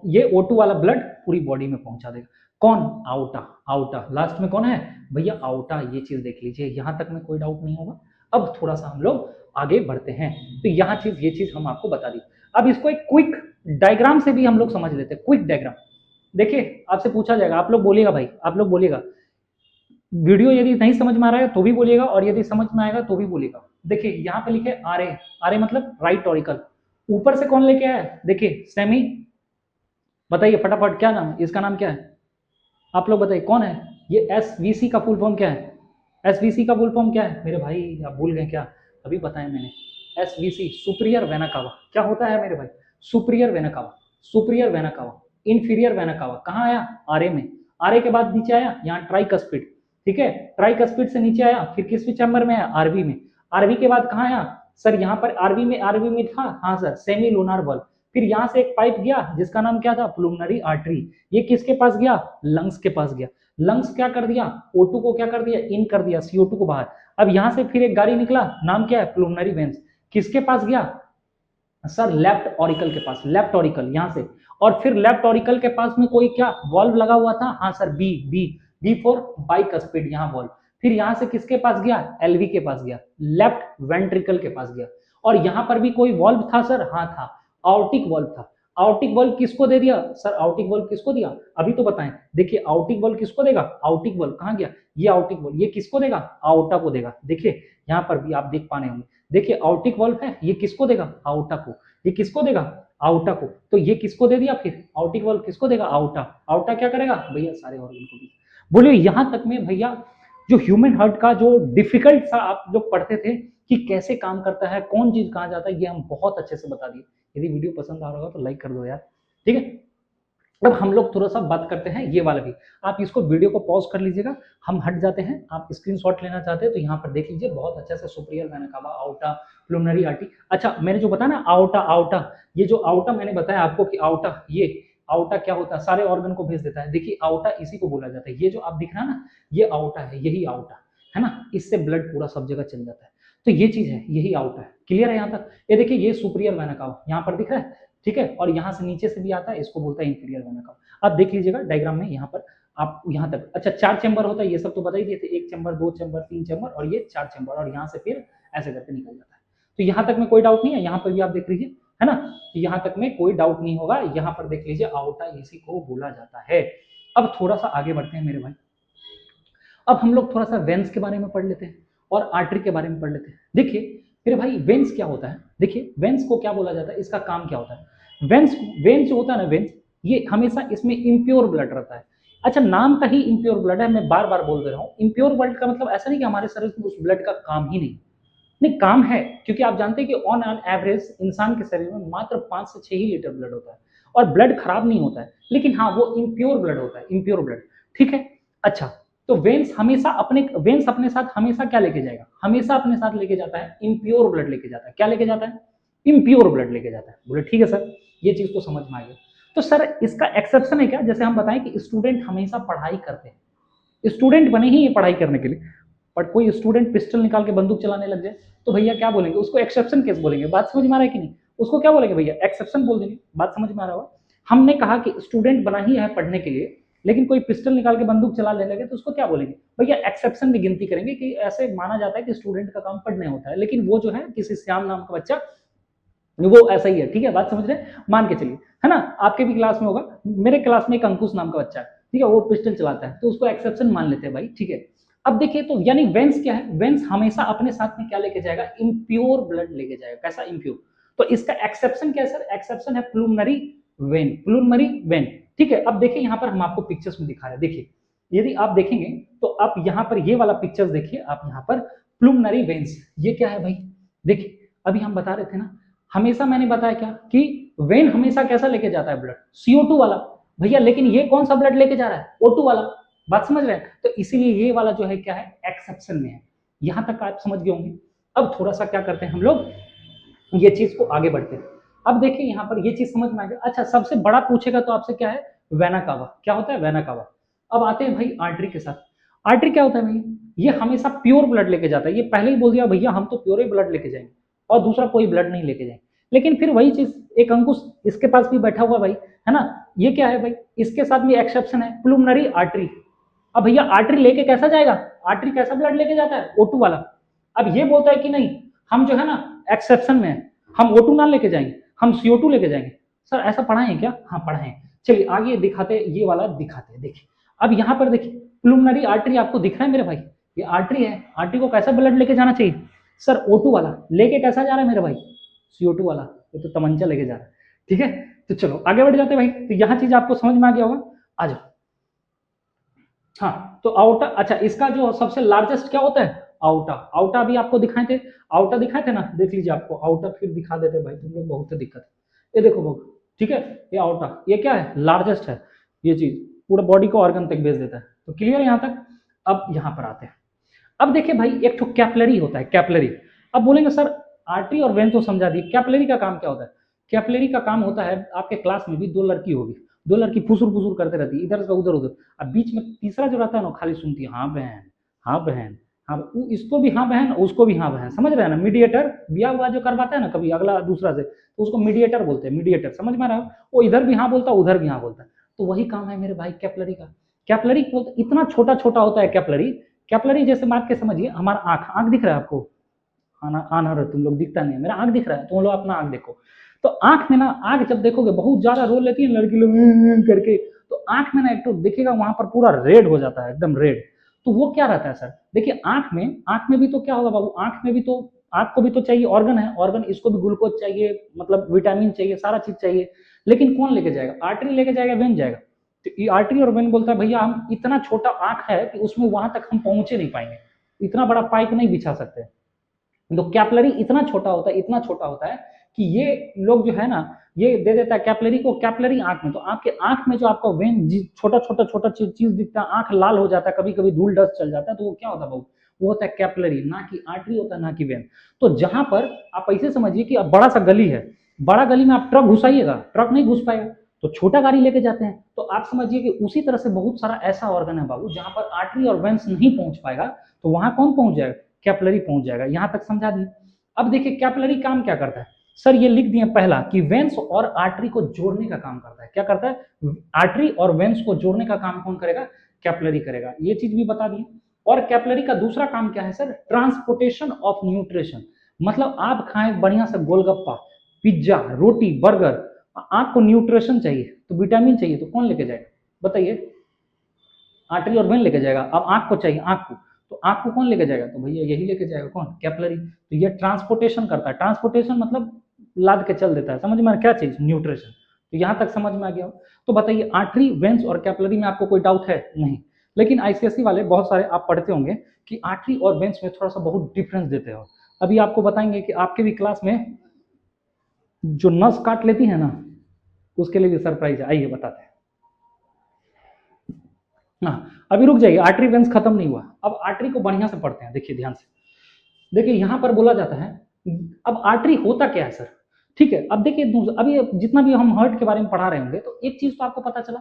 ये O2 वाला ब्लड पूरी बॉडी में पहुंचा देगा। कौन, आउटा। आउटा लास्ट में कौन है भैया, आउटा। ये चीज देख लीजिए, यहां तक में कोई डाउट नहीं होगा। अब थोड़ा सा हम लोग आगे बढ़ते हैं, तो यहाँ चीज, ये चीज हम आपको बता दी। अब इसको एक क्विक डायग्राम से भी हम लोग समझ लेते हैं, क्विक डायग्राम। देखिए आपसे पूछा जाएगा, आप लोग बोलिएगा भाई, आप लोग बोलिएगा, वीडियो यदि नहीं समझ में आ रहा है तो भी बोलिएगा, और यदि समझ में आएगा तो भी बोलिएगा। देखिए यहाँ पे लिखे RA, RA मतलब राइट ऑरिकल। ऊपर से कौन लेके आया, देखिए सेमी, बताइए फटाफट क्या नाम है इसका, नाम क्या है, आप लोग बताइए कौन है ये। SVC का फुल फॉर्म क्या है, SVC का फुल फॉर्म क्या है मेरे भाई, आप भूल गए क्या, अभी बताया मैंने। SVC सुपीरियर वेना कावा, क्या होता है मेरे भाई, सुपीरियर वेना कावा, सुपीरियर वेना कावा। इंफीरियर वेना कावा कहाँ आया, RA में। RA के बाद नीचे आया यहाँ ट्राइकस्पिड, ठीक है। ट्राइकस्पिड से नीचे आया, फिर किस चैम्बर में आया, RV में। RV के बाद कहाँ आया सर, यहाँ पर RV में था, हाँ सर, सेमी लूनार बॉल। फिर यहाँ से एक पाइप गया जिसका नाम क्या था, प्लूमनरी आर्टरी। ये किसके पास गया, लंग्स के पास गया। लंग्स क्या कर दिया, O2 को क्या कर दिया, इन कर दिया, CO2 को बाहर। अब यहाँ से फिर एक गाड़ी निकला, नाम क्या है, प्लूमनरी वेन्स। किसके पास गया सर, लेफ्ट ऑरिकल के पास, लेफ्ट ऑरिकल यहाँ से। और फिर लेफ्ट ऑरिकल के पास में कोई क्या वॉल्व लगा हुआ था, हाँ सर, बी फॉर बाइकस्पिड, यहाँ वॉल्व। फिर यहाँ से किसके पास गया, LV के पास गया, लेफ्ट वेंट्रिकल के पास गया। और यहाँ पर भी कोई वॉल्व था सर, हाँ था, आउटिक वॉल्व था। आउटिक वॉल्व किसको दे दिया सर, आउटिक वॉल्व किसको दिया, अभी तो बताएं। देखिए आउटिक वॉल्व किसको देगा, आउटिक वॉल्व कहाँ गया, ये आउटिक वॉल्व, ये किसको देगा, आउटा को देगा। देखिए यहाँ पर भी आप देख पाने होंगे, देखिए आउटिक वॉल्व है, ये किसको देगा, आउटा को। ये किसको देगा, आउटा को। तो ये किसको दे दिया, फिर आउटिक वॉल्व किसको देगा, आउटा। आउटा क्या करेगा भैया, सारे ऑर्गन को भी। बोलिए यहां तक में भैया, जो ह्यूमन हार्ट का जो डिफिकल्ट सा आप लोग पढ़ते थे कि कैसे काम करता है, कौन चीज कहाँ जाता है, ये हम बहुत अच्छे से बता दिए। यदि वीडियो पसंद आ रहा होगा तो लाइक कर दो यार, ठीक है। अब हम लोग थोड़ा सा बात करते हैं ये वाला भी, आप इसको वीडियो को पॉज कर लीजिएगा, हम हट जाते हैं। आप स्क्रीनशॉट लेना चाहते हैं तो यहाँ पर देख लीजिए, बहुत अच्छे से superior vena cava, aorta, pulmonary artery. अच्छा मैंने जो बताया ना आउटा, आउटा, ये जो आउटा मैंने बताया आपको कि आउटा, ये आउटा क्या होता है, सारे ऑर्गन को भेज देता है। देखिए आउटा इसी को बोला जाता है, ये जो आप दिख रहा है ना, ये आउटा है, यही आउटा है ना, इससे ब्लड पूरा सब जगह चल जाता है। तो ये चीज है, यही आउटा है। क्लियर है यहाँ तक, ये देखिए ये सुपीरियर वेना कावा यहाँ पर दिख रहा है, ठीक है। और यहाँ से नीचे से भी आता है, इसको बोलता है इंफीरियर वेना कावा। आप देख लीजिएगा डायग्राम में, यहाँ पर आप यहाँ तक। अच्छा 4 चैम्बर होता है, ये सब तो बता ही दिए थे, 1 चैम्बर, 2 चैम्बर, 3 चैम्बर, और ये 4 चैम्बर, और यहाँ से फिर ऐसे करके निकल जाता है। तो यहाँ तक में कोई डाउट नहीं है, यहाँ पर भी आप देख लीजिए, है ना, यहाँ तक में कोई डाउट नहीं होगा। यहाँ पर देख लीजिए आउटा इसी को बोला जाता है। अब थोड़ा सा आगे बढ़ते हैं मेरे भाई, अब हम लोग थोड़ा सा वेन्स के बारे में पढ़ लेते हैं और आर्टरी के बारे में पढ़ लेते हैं। देखिए मेरे भाई वेन्स क्या होता है, देखिए वेन्स को क्या बोला जाता है, इसका काम क्या होता है। वेन्स जो होता है ना, वेन्स, ये हमेशा इसमें इम्प्योर ब्लड रहता है। अच्छा नाम का ही इम्प्योर ब्लड है, मैं बार बार बोल दे रहा हूँ। इम्प्योर ब्लड का मतलब ऐसा नहीं कि हमारे शरीर में उस ब्लड का काम ही नहीं, नहीं काम है, क्योंकि आप जानते हैं कि ऑन एन एवरेज इंसान के शरीर में मात्र 5 से 6 ही लीटर ब्लड होता है, और ब्लड खराब नहीं होता है, लेकिन हाँ वो इम्प्योर ब्लड होता है, इम्प्योर ब्लड, ठीक है। अच्छा तो वेन्स अपने साथ हमेशा क्या लेके जाएगा, हमेशा अपने साथ लेके जाता है इम्प्योर ब्लड लेके जाता है। क्या लेके जाता है, इम्प्योर ब्लड लेके जाता है। बोले ठीक है सर, ये चीज तो समझ में आ गया। तो सर इसका एक्सेप्शन है क्या, जैसे हम बताएं कि स्टूडेंट हमेशा पढ़ाई करते हैं, स्टूडेंट बने ही ये पढ़ाई करने के लिए, बट कोई स्टूडेंट पिस्टल निकाल के बंदूक चलाने लग जाए तो भैया क्या बोलेंगे, उसको एक्सेप्शन केस बोलेंगे। बात समझ में आ रहा है कि नहीं? उसको क्या बोलेंगे भैया, एक्सेप्शन बोल देंगे। बात समझ में आ रहा होगा। हमने कहा कि स्टूडेंट बना ही है पढ़ने के लिए, लेकिन कोई पिस्टल निकाल के बंदूक चला लेने लगे तो उसको क्या बोलेंगे भैया, एक्सेप्शन की गिनती करेंगे कि ऐसे माना जाता है कि स्टूडेंट का काम पढ़ने होता है, लेकिन वो जो है किसी श्याम नाम का बच्चा वो ऐसा ही है। ठीक है, बात समझ रहे हैं? मान के चलिए, है ना, आपके भी क्लास में होगा, मेरे क्लास में एक अंकुश नाम का बच्चा है, ठीक है, वो पिस्टल चलाता है तो उसको एक्सेप्शन मान लेते हैं भाई। ठीक है, अब देखिए तो यानी वेंस क्या है, वेंस हमेशा अपने साथ में क्या लेके जाएगा, इम्प्योर ब्लड लेके जाएगा। कैसा इम्प्योर? तो इसका एक्सेप्शन क्या है सर? एक्सेप्शन है प्लूमनरी वेन, प्लूमनरी वेन। ठीक है, अब देखिए यहाँ पर हम आपको पिक्चर्स में दिखा रहे हैं। देखिए यदि आप देखेंगे तो आप यहाँ पर ये वाला पिक्चर्स देखिए, आप यहाँ पर प्लूमनरी वेन्स, ये क्या है भाई? देखिए अभी हम बता रहे थे ना, हमेशा मैंने बताया क्या कि वेन हमेशा कैसा लेके जाता है ब्लड, CO2 वाला भैया, लेकिन ये कौन सा ब्लड लेके जा रहा है? O2 वाला। बात समझ रहे हैं? तो इसीलिए ये वाला जो है क्या है, एक्सेप्शन में है। यहां तक आप समझ गए होंगे। अब थोड़ा सा क्या करते हैं हम लोग, ये चीज को आगे बढ़ते हैं। अब देखिए यहाँ पर ये चीज समझ में आ गया। अच्छा, सबसे बड़ा पूछेगा तो आपसे क्या है, वेना कावा। क्या होता है? Vena cava. अब आते हैं भाई आर्टरी के साथ। आर्टरी क्या होता है भैया? ये हमेशा प्योर ब्लड लेके जाता है। ये पहले ही बोल दिया भैया, हम तो प्योर ही ब्लड लेके जाएंगे और दूसरा कोई ब्लड नहीं लेके जाएंगे। लेकिन फिर वही चीज, एक अंकुश इसके पास भी बैठा हुआ भाई, है ना, ये क्या है भाई, इसके साथ भी एक्सेप्शन है, प्लूमनरी आर्टरी। अब भैया आर्टरी लेके कैसा जाएगा? आर्टरी कैसा ब्लड लेके जाता है? O2 वाला। अब ये बोलता है कि नहीं, हम जो है ना एक्सेप्शन में है, हम O2 ना लेके जाएंगे, हम CO2 लेके जाएंगे। सर ऐसा पढ़ाए हैं क्या? हाँ पढ़ाए हैं। चलिए आगे दिखाते, ये वाला दिखाते हैं। देखिए अब यहाँ पर देखिए प्लूमनरी आर्टरी आपको दिख रहा है मेरे भाई, ये आर्टरी है। आर्टरी को कैसा ब्लड लेके जाना चाहिए सर? O2 वाला। लेके कैसा जा रहा है मेरे भाई? CO2 वाला। ये तो तमंचा लेके जा रहा है। ठीक है, तो चलो आगे बढ़ जाते हैं भाई। तो यहाँ चीज आपको समझ में आ गया होगा। आ जाओ। हाँ, तो आउटा, अच्छा इसका जो सबसे लार्जेस्ट क्या होता है? आउटा। आउटा भी आपको दिखाए थे, आउटा दिखाए थे ना, देख लीजिए। आपको आउटा फिर दिखा देते भाई, तुम लोग बहुत दिक्कत है। ये देखो बहुत, ठीक है, ये आउटा, ये क्या है, लार्जेस्ट है। ये चीज पूरा बॉडी को ऑर्गन तक भेज देता है। तो क्लियर है यहाँ तक? अब यहाँ पर आते हैं। अब देखिए भाई, एक तो कैपलरी होता है, कैपलरी। अब बोलेंगे सर आर्टरी और वेन तो समझा दी, कैपलरी का काम क्या होता है? कैपलरी का काम होता है, आपके क्लास में भी दो लड़की होगी, दो लड़की फुसुर फुसुर करते रहती है इधर से उधर उधर, अब बीच में तीसरा जो रहता है ना, खाली सुनती है हाँ बहन, हाँ बहन, हाँ, इसको भी हाँ बहन, उसको भी हाँ बहन, समझ रहे हैं ना? मीडिएटर, ब्याह हुआ जो करवाता है ना कभी अगला दूसरा से, तो उसको मीडिएटर बोलते हैं, मीडिएटर, समझ में आ रहा है? वो इधर भी हाँ बोलता है, उधर भी हाँ बोलता है। तो वही काम है मेरे भाई कैपलरी का। कैपलरी इतना छोटा छोटा होता है कैपलरी। कैपलरी जैसे बात के समझिए, हमारा आंख, आंख दिख रहा है आपको? आना आना रहा, तुम लोग दिखता नहीं है, मेरा आंख दिख रहा है, तुम लोग अपना आंख देखो। तो आंख में ना, आंख जब देखोगे बहुत ज्यादा रो लेती है लड़की लोग करके, तो आंख में ना एक तो देखिएगा वहां पर पूरा रेड हो जाता है, एकदम रेड। तो वो क्या रहता है सर? देखिए आंख में भी तो क्या होगा बाबू, आंख में भी तो, आंख को भी तो चाहिए, ऑर्गन है, ऑर्गन, इसको भी ग्लूकोज चाहिए, मतलब विटामिन चाहिए, सारा चीज चाहिए। लेकिन कौन लेके जाएगा? आर्टरी लेके जाएगा, वेन जाएगा? तो ये आर्टरी और वेन बोलता है भैया हम, इतना छोटा आंख है कि उसमें वहां तक हम पहुंचे नहीं पाएंगे, इतना बड़ा पाइप नहीं बिछा सकते। तो कैपलरी इतना छोटा होता है, इतना छोटा होता है कि ये लोग जो है ना, ये दे देता है कैपलरी को, कैपलरी आंख में। तो आपके आंख में जो आपका वेन छोटा छोटा छोटा चीज दिखता है, आंख लाल हो जाता है, कभी कभी धूल डस्ट चल जाता है, तो वो क्या होता है बाबू? वो होता है कैपलरी, ना कि आर्टरी होता है, ना कि वेन। तो जहां पर आप ऐसे समझिए कि अब बड़ा सा गली है, बड़ा गली में आप ट्रक घुसाइएगा, ट्रक नहीं घुस पाएगा, तो छोटा गाड़ी लेके जाते हैं। तो आप समझिए कि उसी तरह से बहुत सारा ऐसा ऑर्गन है बाबू जहां पर आर्टरी और वेंस नहीं पहुंच पाएगा, तो वहां कौन पहुंच जाएगा? कैपलरी पहुंच जाएगा। यहां तक समझा दिए। अब देखिए कैपलरी काम क्या करता है सर, ये लिख दिए पहला कि वेंस और आर्टरी को जोड़ने का काम करता है। क्या करता है? आर्टरी और वेंस को जोड़ने का काम कौन करेगा? कैपलरी करेगा। ये चीज भी बता दिए। और कैपलरी का दूसरा काम क्या है सर? Transportation of nutrition. मतलब आप खाएं बढ़िया से गोलगप्पा, पिज्जा, रोटी, बर्गर, आपको न्यूट्रिशन चाहिए, तो विटामिन चाहिए, तो कौन लेके जाएगा बताइए? आर्टरी और वेन लेके जाएगा। अब आंख को चाहिए, आंख को, तो आंख को कौन लेके जाएगा? तो भैया यही लेके जाएगा, कौन? कैपलरी। तो ये ट्रांसपोर्टेशन करता है। ट्रांसपोर्टेशन मतलब लाद के चल देता है, समझ में? क्या चीज? न्यूट्रिशन। तो यहां तक समझ में आ गया हो? तो बताइए आर्टरी, वेंस और कैपलरी में आपको कोई डाउट है? नहीं। लेकिन आईसीएसई वाले बहुत सारे आप पढ़ते होंगे कि आर्टरी और वेंस में थोड़ा सा बहुत डिफरेंस देते हो। अभी आपको बताएंगे कि आपके भी क्लास में जो नस काट लेती है ना, उसके लिए भी सरप्राइज है, आइए बताते हैं। हाँ, अभी रुक जाइए, आर्टरी वेंस खत्म नहीं हुआ, अब आर्टरी को बढ़िया से पढ़ते हैं। देखिए ध्यान से, देखिए यहां पर बोला जाता है, अब आर्टरी होता क्या है सर? ठीक है, अब देखिए अभी जितना भी हम हार्ट के बारे में पढ़ा रहे होंगे, तो एक चीज तो आपको पता चला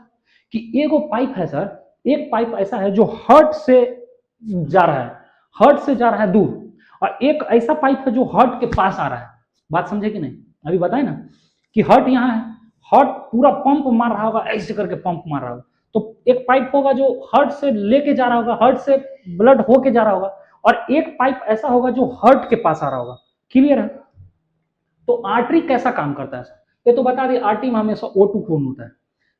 कि एक पाइप है सर, एक पाइप ऐसा है जो हार्ट से जा रहा है, हार्ट से जा रहा है दूर, और एक ऐसा पाइप है जो हार्ट के पास आ रहा है। बात समझे कि नहीं? अभी बताए ना कि हार्ट यहाँ है, हार्ट पूरा पंप मार रहा होगा, ऐसे करके पंप मार रहा होगा, तो एक पाइप होगा जो हार्ट से लेके जा रहा होगा, हार्ट से ब्लड होके जा रहा होगा, और एक पाइप ऐसा होगा जो हार्ट के पास आ रहा होगा। क्लियर है? तो आर्टरी कैसा काम करता है? ये तो बता दिए, आर्टरी में हमेशा O2 खून होता है।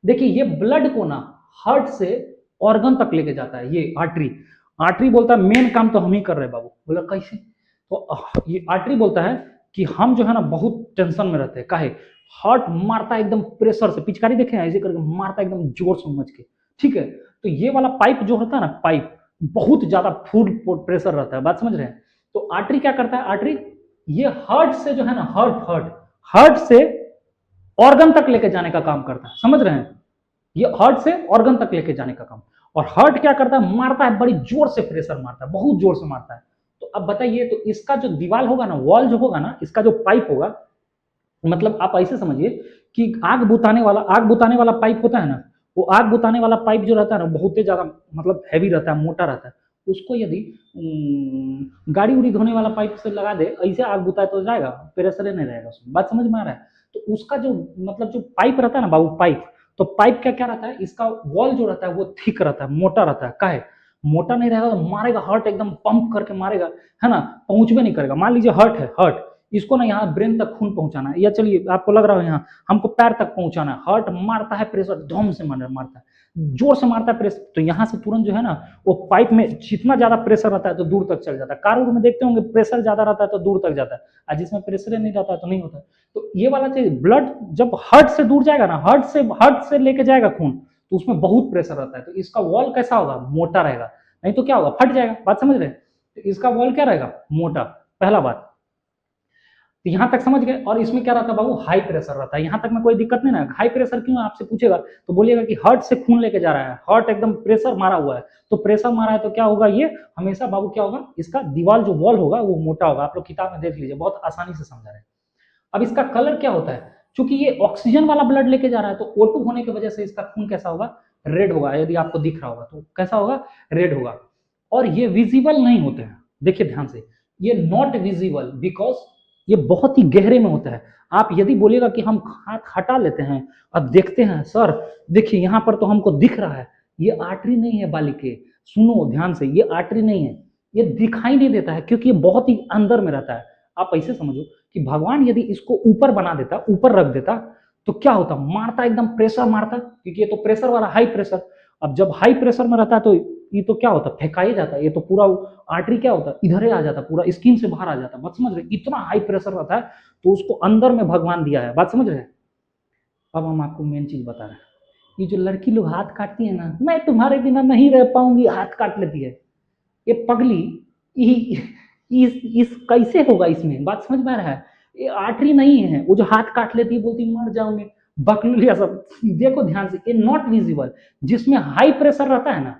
देखिए ये ब्लड को ना हार्ट से ऑर्गन तक लेके जाता है, ये आर्टरी। आर्टरी बोलता है मेन काम तो हम ही कर रहे हैं बाबू। बोला कैसे? तो ये आर्टरी बोलता है कि हम जो है ना बहुत टेंशन में रहते हैं, काहे? हार्ट मारता है एकदम प्रेशर से, पिचकारी देखे ऐसे करके मारता है एकदम जोर से समझ के, ठीक है? तो ये वाला पाइप जो होता है ना, पाइप बहुत ज्यादा फुल प्रेशर रहता है। बात समझ रहे हैं? तो आर्टरी क्या करता है? आर्टरी ये हार्ट से जो है ना, हार्ट से ऑर्गन तक लेके जाने का काम करता है। समझ रहे हैं? ये हार्ट से ऑर्गन तक लेके जाने का काम। और हार्ट क्या करता है? मारता है, बड़ी जोर से प्रेशर मारता है, बहुत जोर से मारता है। तो अब बताइए, तो इसका जो दीवार होगा ना, वॉल जो होगा ना, इसका जो पाइप होगा, मतलब आप ऐसे समझिए कि आग बुताने वाला पाइप होता है ना, वो आग बुताने वाला पाइप जो रहता है ना, बहुत ही ज्यादा मतलब हैवी रहता है, मोटा रहता है। उसको यदि गाड़ी उड़ी धोने वाला पाइप से लगा दे, ऐसे आग बुताए तो जाएगा, प्रेशर नहीं रहेगा उसमें। बात समझ में आ रहा है? तो उसका जो मतलब जो पाइप रहता है ना बाबू, पाइप, तो पाइप क्या क्या रहता है? इसका वॉल जो रहता है वो थिक रहता है, मोटा रहता है। काहे? मोटा नहीं रहेगा तो मारेगा, हार्ट एकदम पंप करके मारेगा, है ना, पहुंच भी नहीं करेगा। मान लीजिए हार्ट है, हार्ट इसको ना यहाँ ब्रेन तक खून पहुंचाना है, या चलिए आपको लग रहा है यहाँ हमको पैर तक पहुंचाना है, हार्ट मारता है प्रेशर, धम से मारता है, जोर से मारता है प्रेशर, तो यहाँ से तुरंत जो है ना, वो पाइप में जितना ज्यादा प्रेशर रहता है तो दूर तक चल जाता है। कार में देखते होंगे प्रेशर ज्यादा रहता है तो दूर तक जाता है, और जिसमें प्रेशर नहीं रहता है तो नहीं होता। तो ये वाला चीज ब्लड जब हार्ट से दूर जाएगा ना, हार्ट से लेके जाएगा खून, तो उसमें बहुत प्रेशर रहता है, तो इसका वॉल कैसा होगा? मोटा रहेगा, नहीं तो क्या होगा? फट जाएगा। बात समझ रहे हैं? तो इसका वॉल क्या रहेगा? मोटा, पहला बात। तो यहां तक समझ गए। और इसमें क्या रहता है बाबू? हाई प्रेशर रहता है। यहां तक में कोई दिक्कत नहीं ना? हाई प्रेशर क्यों आपसे पूछेगा तो बोलिएगा कि हार्ट से खून लेके जा रहा है, हार्ट एकदम प्रेशर मारा हुआ है, तो प्रेशर मारा है तो क्या होगा? ये हमेशा बाबू क्या होगा? इसका दीवार जो वॉल होगा वो मोटा होगा। आप लोग किताब में देख लीजिए, बहुत आसानी से समझा रहे हैं। अब इसका कलर क्या होता है? चूंकि ये ऑक्सीजन वाला ब्लड लेके जा रहा है, तो O2 होने की वजह से इसका खून कैसा होगा? रेड होगा। यदि आपको दिख रहा होगा तो कैसा होगा? रेड होगा। और ये विजिबल नहीं होते हैं, देखिए ध्यान से, ये नॉट विजिबल बिकॉज ये बहुत ही गहरे में होता है। आप यदि बोलेगा कि हम हाथ हटा लेते हैं और देखते हैं, सर देखिए यहाँ पर तो हमको दिख रहा है, ये आर्टरी नहीं है बालिके, सुनो ध्यान से, ये आर्टरी नहीं है, ये दिखाई नहीं देता है क्योंकि ये बहुत ही अंदर में रहता है। आप ऐसे समझो कि भगवान यदि इसको ऊपर बना देता, ऊपर रख देता, तो क्या होता? मारता, एकदम प्रेशर मारता, क्योंकि ये तो प्रेशर वाला हाई प्रेशर। अब जब हाई प्रेशर में रहता है तो ये तो क्या होता? फेंका ही जाता है, ये तो पूरा आर्टरी क्या होता है? इधर ही आ जाता, पूरा स्किन से बाहर आ जाता। बात समझ रहे? इतना हाई प्रेशर रहता है, तो उसको अंदर में भगवान दिया है। बात समझ रहे हैं? अब हम आपको मेन चीज बता रहे हैं। ये जो लड़की लोग हाथ काटती है ना, मैं तुम्हारे बिना नहीं रह पाऊंगी, हाथ काट लेती है, ये पगली, इस कैसे होगा इसमें? बात समझ में आ रहा है? ये आर्टरी नहीं है, वो जो हाथ काट लेती है, बोलती मर जाऊंगे, बकलुलिया सब। देखो ध्यान से, ये नॉट विजिबल। जिसमें हाई प्रेशर रहता है ना,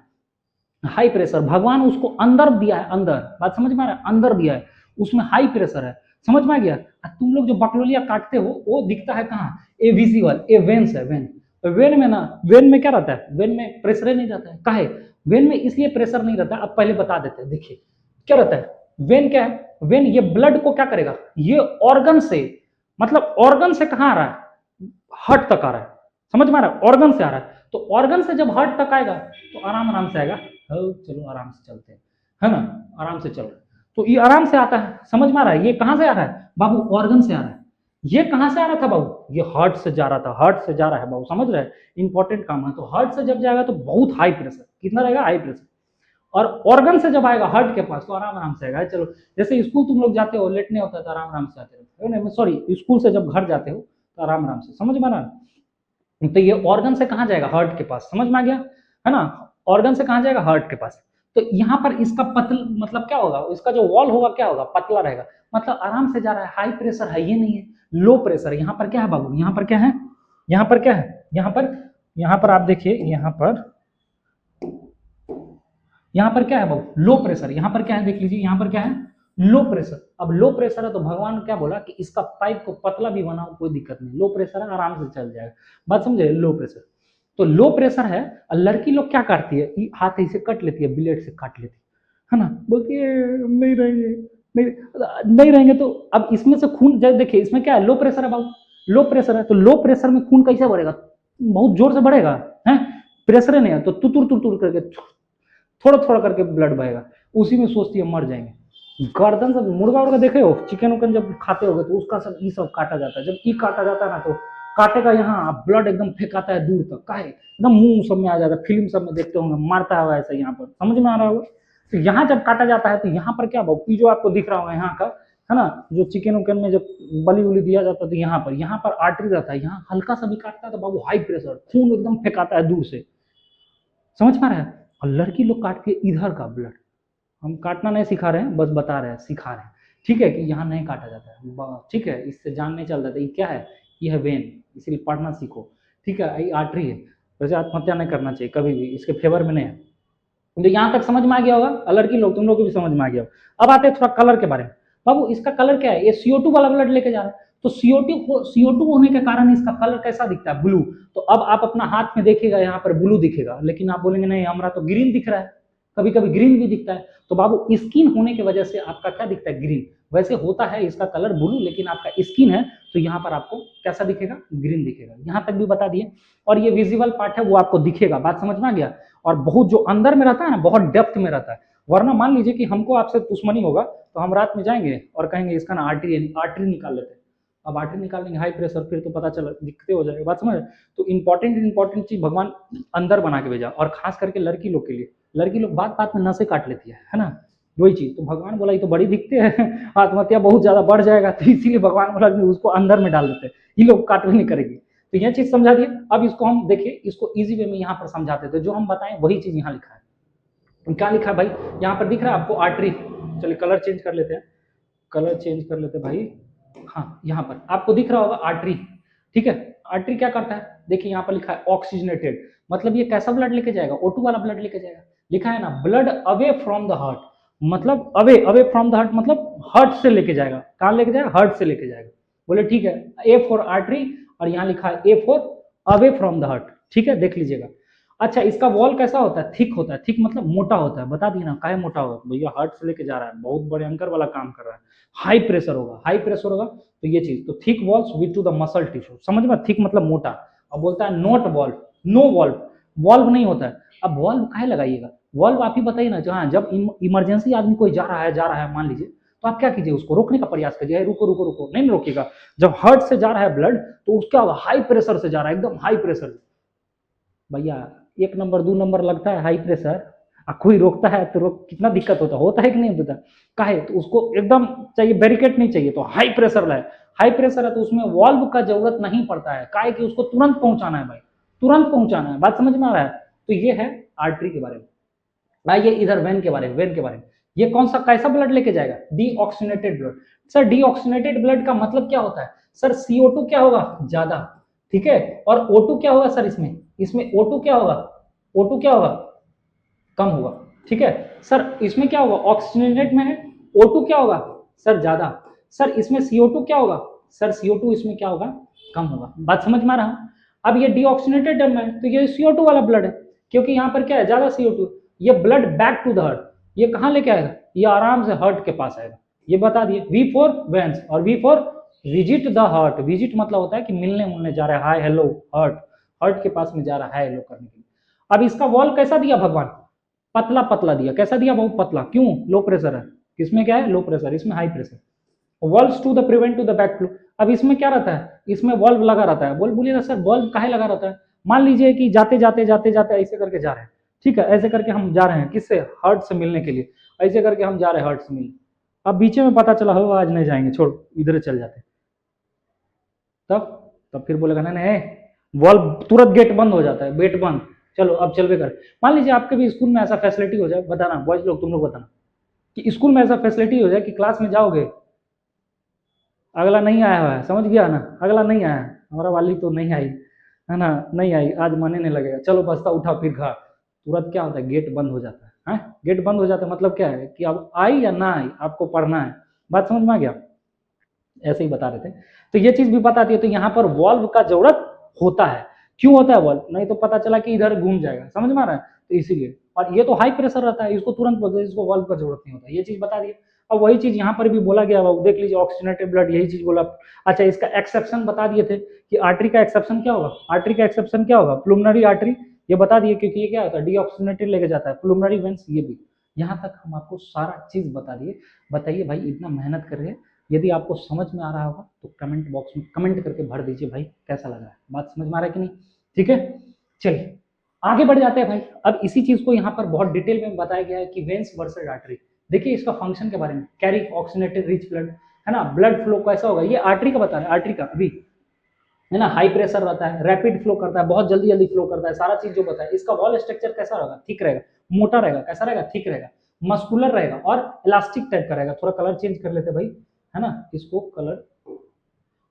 हाई प्रेशर भगवान उसको अंदर दिया है, अंदर। बात समझ में आ रहा है? अंदर दिया है, उसमें हाई प्रेशर है। समझ में आ गया? तुम लोग जो बकलोलिया काटते हो वो दिखता है कहाँ? ए विजिबल, ए वेन्स है, वेन। वेन में ना, वेन में क्या रहता है? वेन में प्रेशर नहीं रहता है। काहे? वेन में इसलिए प्रेशर नहीं रहता, अब पहले बता देते हैं। देखिए क्या रहता है वेन, क्या है वेन? ये ब्लड को क्या करेगा? ये ऑर्गन से, मतलब ऑर्गन से कहाँ आ रहा है? हार्ट तक आ रहा है। समझ में आ रहा है? ऑर्गन से आ रहा है, तो ऑर्गन से जब हार्ट तक आएगा तो आराम आराम से आएगा। चलो आराम से चलते हैं, है ना, आराम से चल रहा है, तो ये आराम से आता है। समझ में आ रहा है? ये कहां से आ रहा है बाबू? ऑर्गन से आ रहा है। ये कहां से आ रहा था बाबू? ये हार्ट से जा रहा था, हार्ट से जा रहा है बाबू। समझ रहे हैं? इंपॉर्टेंट काम है। तो हार्ट से जब जाएगा तो बहुत हाई प्रेशर, कितना रहेगा? High pressure. और ऑर्गन से जब आएगा हार्ट के पास तो आराम आराम से आएगा। चलो जैसे स्कूल तुम लोग जाते हो, लेटने होता है तो आराम आराम से आते रहते हो, सॉरी स्कूल से जब घर जाते हो तो आराम आराम से। समझ में आ रहा है? तो ये ऑर्गन से कहां जाएगा? हार्ट के पास। समझ में आ गया? है ना? ऑर्गन से कहां जाएगा? हार्ट के पास। तो यहाँ पर इसका पतल मतलब क्या होगा? इसका जो वॉल होगा क्या होगा? पतला रहेगा, मतलब आराम से जा रहा है। हाई प्रेशर है ये नहीं है, लो प्रेशर। यहाँ पर क्या है बाबू? यहाँ पर क्या है? यहाँ पर क्या है? यहाँ पर आप देखिए, यहाँ पर क्या है बाबू? Low pressure. यहाँ पर क्या है? देख लीजिए, यहाँ पर क्या है? Low pressure. अब लो प्रेशर है तो भगवान क्या बोला कि इसका पाइप को पतला भी बनाओ, कोई दिक्कत नहीं, लो प्रेशर है, आराम से चल जाएगा। बात समझे? Low pressure. तो लो प्रेशर है, और लड़की लोग क्या काटती है? हाथ ऐसे कट लेती है, ब्लेड से काट लेती है ना, बोलती है नहीं रहेंगे, नहीं रहेंगे। तो अब इसमें से खून देखिए, इसमें क्या है, लो प्रेशर है बाबू, लो प्रेशर है, तो लो प्रेशर में खून कैसे बढ़ेगा, बहुत जोर से बढ़ेगा, है प्रेशर नहीं है तो तुतुर तुतुर करके थोड़ा थोड़ा करके ब्लड बहेगा, उसी में सोचती है मर जाएंगे। गर्दन सब मुर्गा उर्गा देखे हो, चिकन उकन जब खाते होगे तो उसका सब ये सब काटा जाता है, जब ई काटा जाता है ना तो काटे का यहाँ ब्लड एकदम फेंकाता है दूर तक, काहे एकदम मुंह सब में आ जाता है, फिल्म सब में देखते होंगे मारता है ऐसा, यहाँ पर समझ में आ रहा होगा। तो यहाँ जब काटा जाता है तो यहाँ पर क्या बाबू, जो आपको दिख रहा होगा यहाँ का, है ना, जो चिकन उकन में जब बलि उली दिया जाता है तो यहाँ पर आर्टरी रहता है, यहाँ हल्का सा भी काटता है तो बाबू हाई प्रेशर खून एकदम फेंकाता है दूर से, समझ पा रहे हैं। और लड़की लोग काट के इधर का ब्लड, हम काटना नहीं सिखा रहे हैं, बस बता रहे हैं, सिखा रहे हैं, ठीक है, कि यहाँ नहीं काटा जाता है, ठीक है, इससे जान नहीं चल जाता ये क्या है, ये है वेन, इसलिए पढ़ना सीखो, ठीक है, ये आर्टरी है। वैसे आत्महत्या नहीं करना चाहिए कभी भी, इसके फेवर में नहीं है। तो यहाँ तक समझ में आ गया होगा, लड़की लोग तुम लोग को भी समझ में आ गया होगा। अब आते हैं थोड़ा कलर के बारे में। बाबू इसका कलर क्या है, ये CO2 वाला ब्लड लेके जा रहा है, तो CO2 होने के कारण इसका कलर कैसा दिखता है, ब्लू। तो अब आप अपना हाथ में देखिएगा, यहाँ पर ब्लू दिखेगा, लेकिन आप बोलेंगे नहीं हमारा तो ग्रीन दिख रहा है, कभी कभी ग्रीन भी दिखता है। तो बाबू स्किन होने की वजह से आपका क्या दिखता है, ग्रीन। वैसे होता है इसका कलर ब्लू, लेकिन आपका स्किन है तो यहाँ पर आपको कैसा दिखेगा, ग्रीन दिखेगा। यहाँ तक भी बता दिए। और ये विजिबल पार्ट है वो आपको दिखेगा, बात समझ में आ गया। और बहुत जो अंदर में रहता है ना, बहुत डेप्थ में रहता है, वरना मान लीजिए कि हमको आपसे दुश्मनी होगा तो हम रात में जाएंगे और कहेंगे इसका ना आर्टरी निकाल लेते हैं। अब आर्टरी निकालेंगे हाई प्रेशर, फिर तो पता चला दिक्कतें हो जाएगी, बात समझ। तो इंपॉर्टेंट चीज भगवान अंदर बना के भेजा, और खास करके लड़की लोग के लिए। लड़की लोग बात बात में नसें काट लेती है ना, वही चीज। तो भगवान बोला ये तो बड़ी दिखते हैं, आत्महत्या बहुत ज्यादा बढ़ जाएगा, तो इसीलिए भगवान बोला उसको अंदर में डाल देते हैं, ये लोग काट भी नहीं करेगी। तो यह चीज समझा दिए। अब इसको हम देखिए, इसको इजी वे में यहाँ पर समझाते थे, जो हम बताएं वही चीज यहाँ लिखा है। क्या लिखा है भाई, यहाँ पर दिख रहा है आपको आर्टरी। चलिए कलर चेंज कर लेते हैं, कलर चेंज कर लेते हैं भाई। हाँ, यहाँ पर आपको दिख रहा होगा आर्टरी, ठीक है। आर्टरी क्या करता है, देखिए यहाँ पर लिखा है ऑक्सीजनेटेड, मतलब ये कैसा ब्लड लेके जाएगा, O2 वाला ब्लड लेके जाएगा। लिखा है ना blood away from the heart, मतलब अवे फ्रॉम द हार्ट मतलब हार्ट से लेके जाएगा। कहाँ लेके जाएगा, हार्ट से लेके जाएगा। बोले ठीक है, A फॉर आर्टरी, और यहाँ लिखा है A for away from the heart, ठीक है, देख लीजिएगा। अच्छा, इसका वॉल कैसा होता है, थिक होता है। थिक मतलब मोटा होता है, बता दी ना काहे मोटा होगा, भैया हार्ट से लेके जा रहा है, बहुत बड़े अंकर वाला काम कर रहा है, हाई प्रेशर होगा, हाई प्रेशर होगा तो ये चीज। तो thick walls with to the muscle tissue, समझ में, थिक मतलब मोटा। अब बोलता है not valve, no valve, valve नहीं होता है। अब वॉल्व काहे लगाइएगा, वॉल्व आप ही बताइए ना, जहाँ जब इमरजेंसी आदमी कोई जा रहा है मान लीजिए, तो आप क्या कीजिए, उसको रोकने का प्रयास कीजिए, रुको रुको रुको, नहीं रोकेगा। जब हार्ट से जा रहा है ब्लड तो उसका हाई प्रेशर से जा रहा है, एकदम हाई प्रेशर। भैया 1 नंबर 2 नंबर लगता है हाई प्रेशर, कोई रोकता है तो कितना दिक्कत होता है कि नहीं होता, काहे, तो उसको एकदम चाहिए, बैरिकेड नहीं चाहिए, तो हाई प्रेशर है। हाई प्रेशर है तो उसमें वॉल्व का जरूरत नहीं पड़ता है, काहे कि उसको तुरंत पहुंचाना है भाई, तुरंत पहुंचाना है, बात समझ में आ रहा है। तो ये है आर्टरी के बारे में। आइए इधर वेन के बारे में, वेन के बारे में। ये कौन सा कैसा ब्लड लेके जाएगा, deoxygenated blood. Sir deoxygenated blood का मतलब क्या होता है, सर CO2 क्या होगा, ज्यादा, ठीक है, और O2 क्या होगा सर, इसमें O2 क्या होगा, O2 क्या होगा, कम होगा, ठीक है। सर इसमें क्या होगा, ऑक्सीजनेट में है, O2 क्या होगा सर, ज्यादा। सर इसमें CO2 क्या होगा, सर CO2 इसमें क्या होगा, कम होगा, बात समझ में आ रहा है। अब ये डीऑक्सीनेटेड में तो ये CO2 वाला ब्लड है, क्योंकि यहाँ पर क्या है, ज्यादा CO2। ये blood back to the heart, ये कहाँ लेके आएगा, ये आराम से हार्ट के पास आएगा, ये बता दिए। V फॉर वेंस, और V for visit the heart. Visit मतलब होता है कि मिलने जा रहा है, हाय हेलो हार्ट, हार्ट के पास में जा रहा है हेलो करने के लिए। अब इसका वॉल कैसा दिया भगवान, पतला पतला दिया, कैसा दिया, बहुत पतला, क्यों, लो प्रेशर है, इसमें क्या है, लो प्रेशर, इसमें high pressure. Valves to the prevent to the back flow. अब इसमें क्या रहता है, इसमें वॉल्व लगा रहता है। बोलिएगा सर वॉल्व काहे लगा रहता है, मान लीजिए कि जाते जाते ऐसे करके जा रहे हैं, ठीक है, ऐसे करके हम जा रहे हैं, किससे, हार्ट से मिलने के लिए, ऐसे करके हम जा रहे हैं हार्ट से मिलने। अब बीच में पता चला हो आज नहीं जाएंगे, छोड़ इधर चल जाते, तब फिर बोलेगा नहीं, वॉल्व तुरंत गेट बंद हो जाता है, गेट बंद, चलो अब चलवे कर। मान लीजिए आपके भी स्कूल में ऐसा फैसिलिटी हो जाए, बताना बॉयज लोग, तुम लोग बताना कि स्कूल में ऐसा फैसिलिटी हो जाए कि क्लास में जाओगे, अगला नहीं आया हुआ है, समझ गया ना, अगला नहीं आया, हमारा वाली तो नहीं आई है ना, नहीं आई आज, माने नहीं लगेगा, चलो बस्ता उठा फिर घर, तुरंत क्या होता है, गेट बंद हो जाता है, गेट बंद हो जाता है, मतलब क्या है कि अब आई या ना आई आपको पढ़ना है, बात समझ में आ गया। ऐसे ही बता रहे थे, तो ये चीज भी बताती है। तो यहाँ पर वॉल्व का जरूरत होता है, क्यों होता है वॉल्व, नहीं तो पता चला कि इधर घूम जाएगा, समझ में आ रहा है, तो इसीलिए। और ये तो हाई प्रेशर रहता है, इसको तुरंत बोलते हैं, इसको वाल्व का जरूरत नहीं होता, ये चीज बता दिए। अब वही चीज यहाँ पर भी बोला गया, देख लीजिए ऑक्सीजनेटेड ब्लड, यही चीज बोला। अच्छा, इसका एक्सेप्शन बता दिए थे कि आर्टरी का एक्सेप्शन क्या होगा, आर्टरी का एक्सेप्शन क्या होगा, प्लुमनरी आर्टरी, ये बता दिए, क्योंकि ये क्या होता है, डीऑक्सीजनेटेड लेके जाता है, प्लुमनरी वेंस ये भी। यहाँ तक हम आपको सारा चीज बता दिए। बताइए भाई, इतना मेहनत कर रहे हैं, यदि आपको समझ में आ रहा होगा तो कमेंट बॉक्स में कमेंट करके भर दीजिए भाई कैसा लग रहा है, बात समझ में आ रहा है कि नहीं। ठीक है, चलिए आगे बढ़ जाते हैं भाई। अब इसी चीज को यहाँ पर बहुत डिटेल में बताया गया है कि वेंस वर्सेस आर्टरी। देखिए इसका फंक्शन के बारे में, कैरी ऑक्सीजनेटेड रिच ब्लड, है ना, ब्लड फ्लो कैसा होगा, ये आर्टरी का बता रहे हैं, आर्टरी का अभी, है ना, हाई प्रेशर रहता है, रैपिड फ्लो करता है, बहुत जल्दी जल्दी फ्लो करता है, सारा चीज जो बताया। इसका वॉल स्ट्रक्चर कैसा रहेगा, थिक रहेगा, मोटा रहेगा, कैसा रहेगा, थिक रहेगा, मस्कुलर रहेगा और इलास्टिक टाइप का रहेगा। थोड़ा कलर चेंज कर लेते भाई, है ना, इसको कलर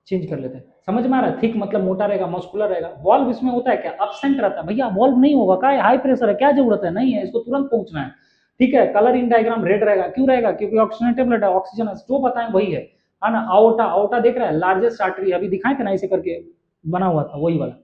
चेंज कर लेते हैं, समझ में आ रहा है, थिक मतलब मोटा रहेगा, मस्कुलर रहेगा। वॉल्व इसमें होता है क्या, एब्सेंट रहता है भैया, वॉल्व नहीं होगा, क्या है, हाई प्रेशर है, क्या जरूरत है, नहीं है, इसको तुरंत पहुंचना है। ठीक है, कलर इन डायग्राम रेड रहेगा, क्यों रहेगा, क्योंकि ऑक्सीजनेटेड ब्लड है, ऑक्सीजन है, जो बताएं वही है ना। आउटा, आउटा देख रहा है, लार्जेस्ट आर्टरी, अभी दिखाए थे ना इसे करके बना हुआ था, वही वाला।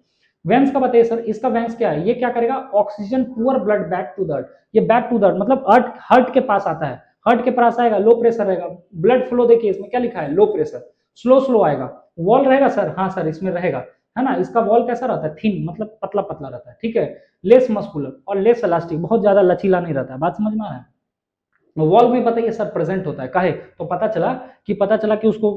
वेंस का बताइए सर, इसका वेंस क्या है, ये क्या करेगा, oxygen poor blood back to the, ये बैक टू द मतलब हार्ट के पास आता है, हार्ट के पास आएगा, लो प्रेशर रहेगा, ब्लड फ्लो देखिए इसमें क्या लिखा है, लो प्रेशर, स्लो स्लो आएगा। वॉल रहेगा सर, हाँ सर इसमें रहेगा, है ना, इसका वॉल कैसा रहता है, थिन मतलब पतला पतला रहता है। ठीक है, लेस मस्कुलर और लेस इलास्टिक, बहुत ज्यादा लचीला नहीं रहता है, बात समझ में आ रहा है। वॉल में बताइए सर प्रेजेंट होता है, काहे, तो पता चला कि उसको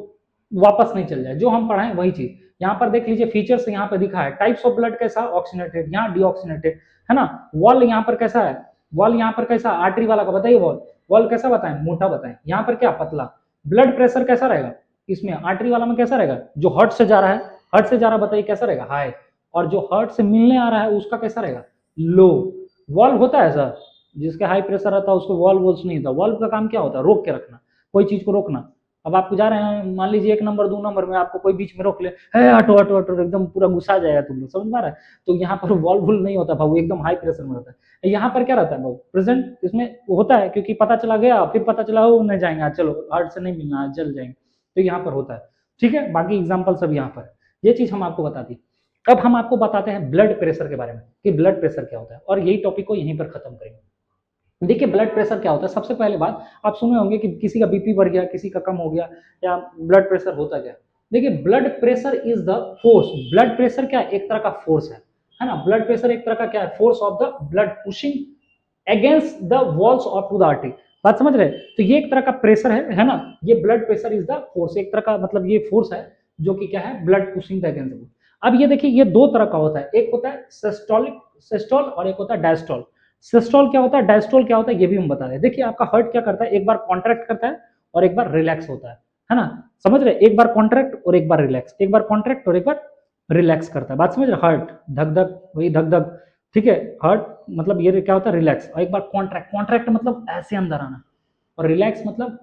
वापस नहीं चल जाए, जो हम पढ़ाएं वही चीज। यहाँ पर देख लीजिए फीचर्स यहाँ पे दिखा है, टाइप्स ऑफ ब्लड कैसा, ऑक्सीजनेटेड, यहाँ डीऑक्सीजनेटेड, है ना। वॉल यहाँ पर कैसा है, वॉल यहाँ पर कैसा, आर्टरी वाला का बताइए, वॉल वॉल कैसा बताएं, मोटा बताएं, यहाँ पर क्या, पतला। ब्लड प्रेशर कैसा रहेगा, इसमें आर्टरी वाला में कैसा रहेगा, जो हार्ट से जा रहा है, हार्ट से जा रहा है बताइए कैसा रहेगा, हाई, और जो हार्ट से मिलने आ रहा है उसका कैसा रहेगा, लो। वॉल्व होता है सर, जिसका हाई प्रेशर रहता है उसको वॉल्व वॉल्स नहीं होता, वॉल्व का काम क्या होता है, रोक के रखना, कोई चीज को रोकना। अब आपको जा रहे हैं, मान लीजिए 1 नंबर 2 नंबर में आपको कोई बीच में रोक ले, है हटो हटो हटो, एकदम पूरा गुस्सा जाएगा तुम लोग, समझ में आ रहा है। तो यहाँ पर वॉल्व वुल नहीं होता भाव, एकदम हाई प्रेशर में रहता है। यहाँ पर क्या रहता है भाव, प्रेजेंट इसमें होता है, क्योंकि पता चला गया, फिर पता चला हो नहीं जाएंगे, चलो हार्ट से नहीं मिलना है, जल जाएंगे, तो यहाँ पर होता है। ठीक है, बाकी एग्जाम्पल सब यहाँ पर, ये चीज हम आपको बता दी। अब हम आपको बताते हैं ब्लड प्रेशर के बारे में, कि ब्लड प्रेशर क्या होता है, और यही टॉपिक को यहीं पर खत्म करेंगे। देखिए ब्लड प्रेशर क्या होता है, सबसे पहले बात आप सुने होंगे कि किसी का बीपी बढ़ गया, किसी का कम हो गया, या ब्लड प्रेशर होता क्या। देखिए blood pressure is the force, blood pressure क्या एक तरह का फोर्स है ना, ब्लड प्रेशर एक तरह का क्या है, force of the blood pushing against the walls of to the artery, बात समझ रहे हैं। तो ये एक तरह का प्रेशर है ना, ये blood pressure is the force, एक तरह का मतलब ये फोर्स है जो कि क्या है, ब्लड पुशिंग द अगेंस्ट। अब ये देखिए ये दो तरह का होता है, एक होता है सिस्टोलिक सिस्टोल और एक होता है डायस्टोल। सिस्टोल क्या होता है, डायस्टोल क्या होता है, ये भी हम बता रहे हैं। देखिए आपका हार्ट क्या करता है, एक बार कॉन्ट्रैक्ट करता है और एक बार रिलैक्स होता है ना, समझ रहे, एक बार कॉन्ट्रैक्ट और एक बार रिलैक्स, एक बार कॉन्ट्रैक्ट और एक बार रिलैक्स करता है, बात समझ रहे। हार्ट धक धक, वही धक धक, ठीक है, हार्ट मतलब ये क्या होता है, रिलैक्स, और एक बार कॉन्ट्रैक्ट, कॉन्ट्रैक्ट मतलब ऐसे अंदर आना, और रिलैक्स मतलब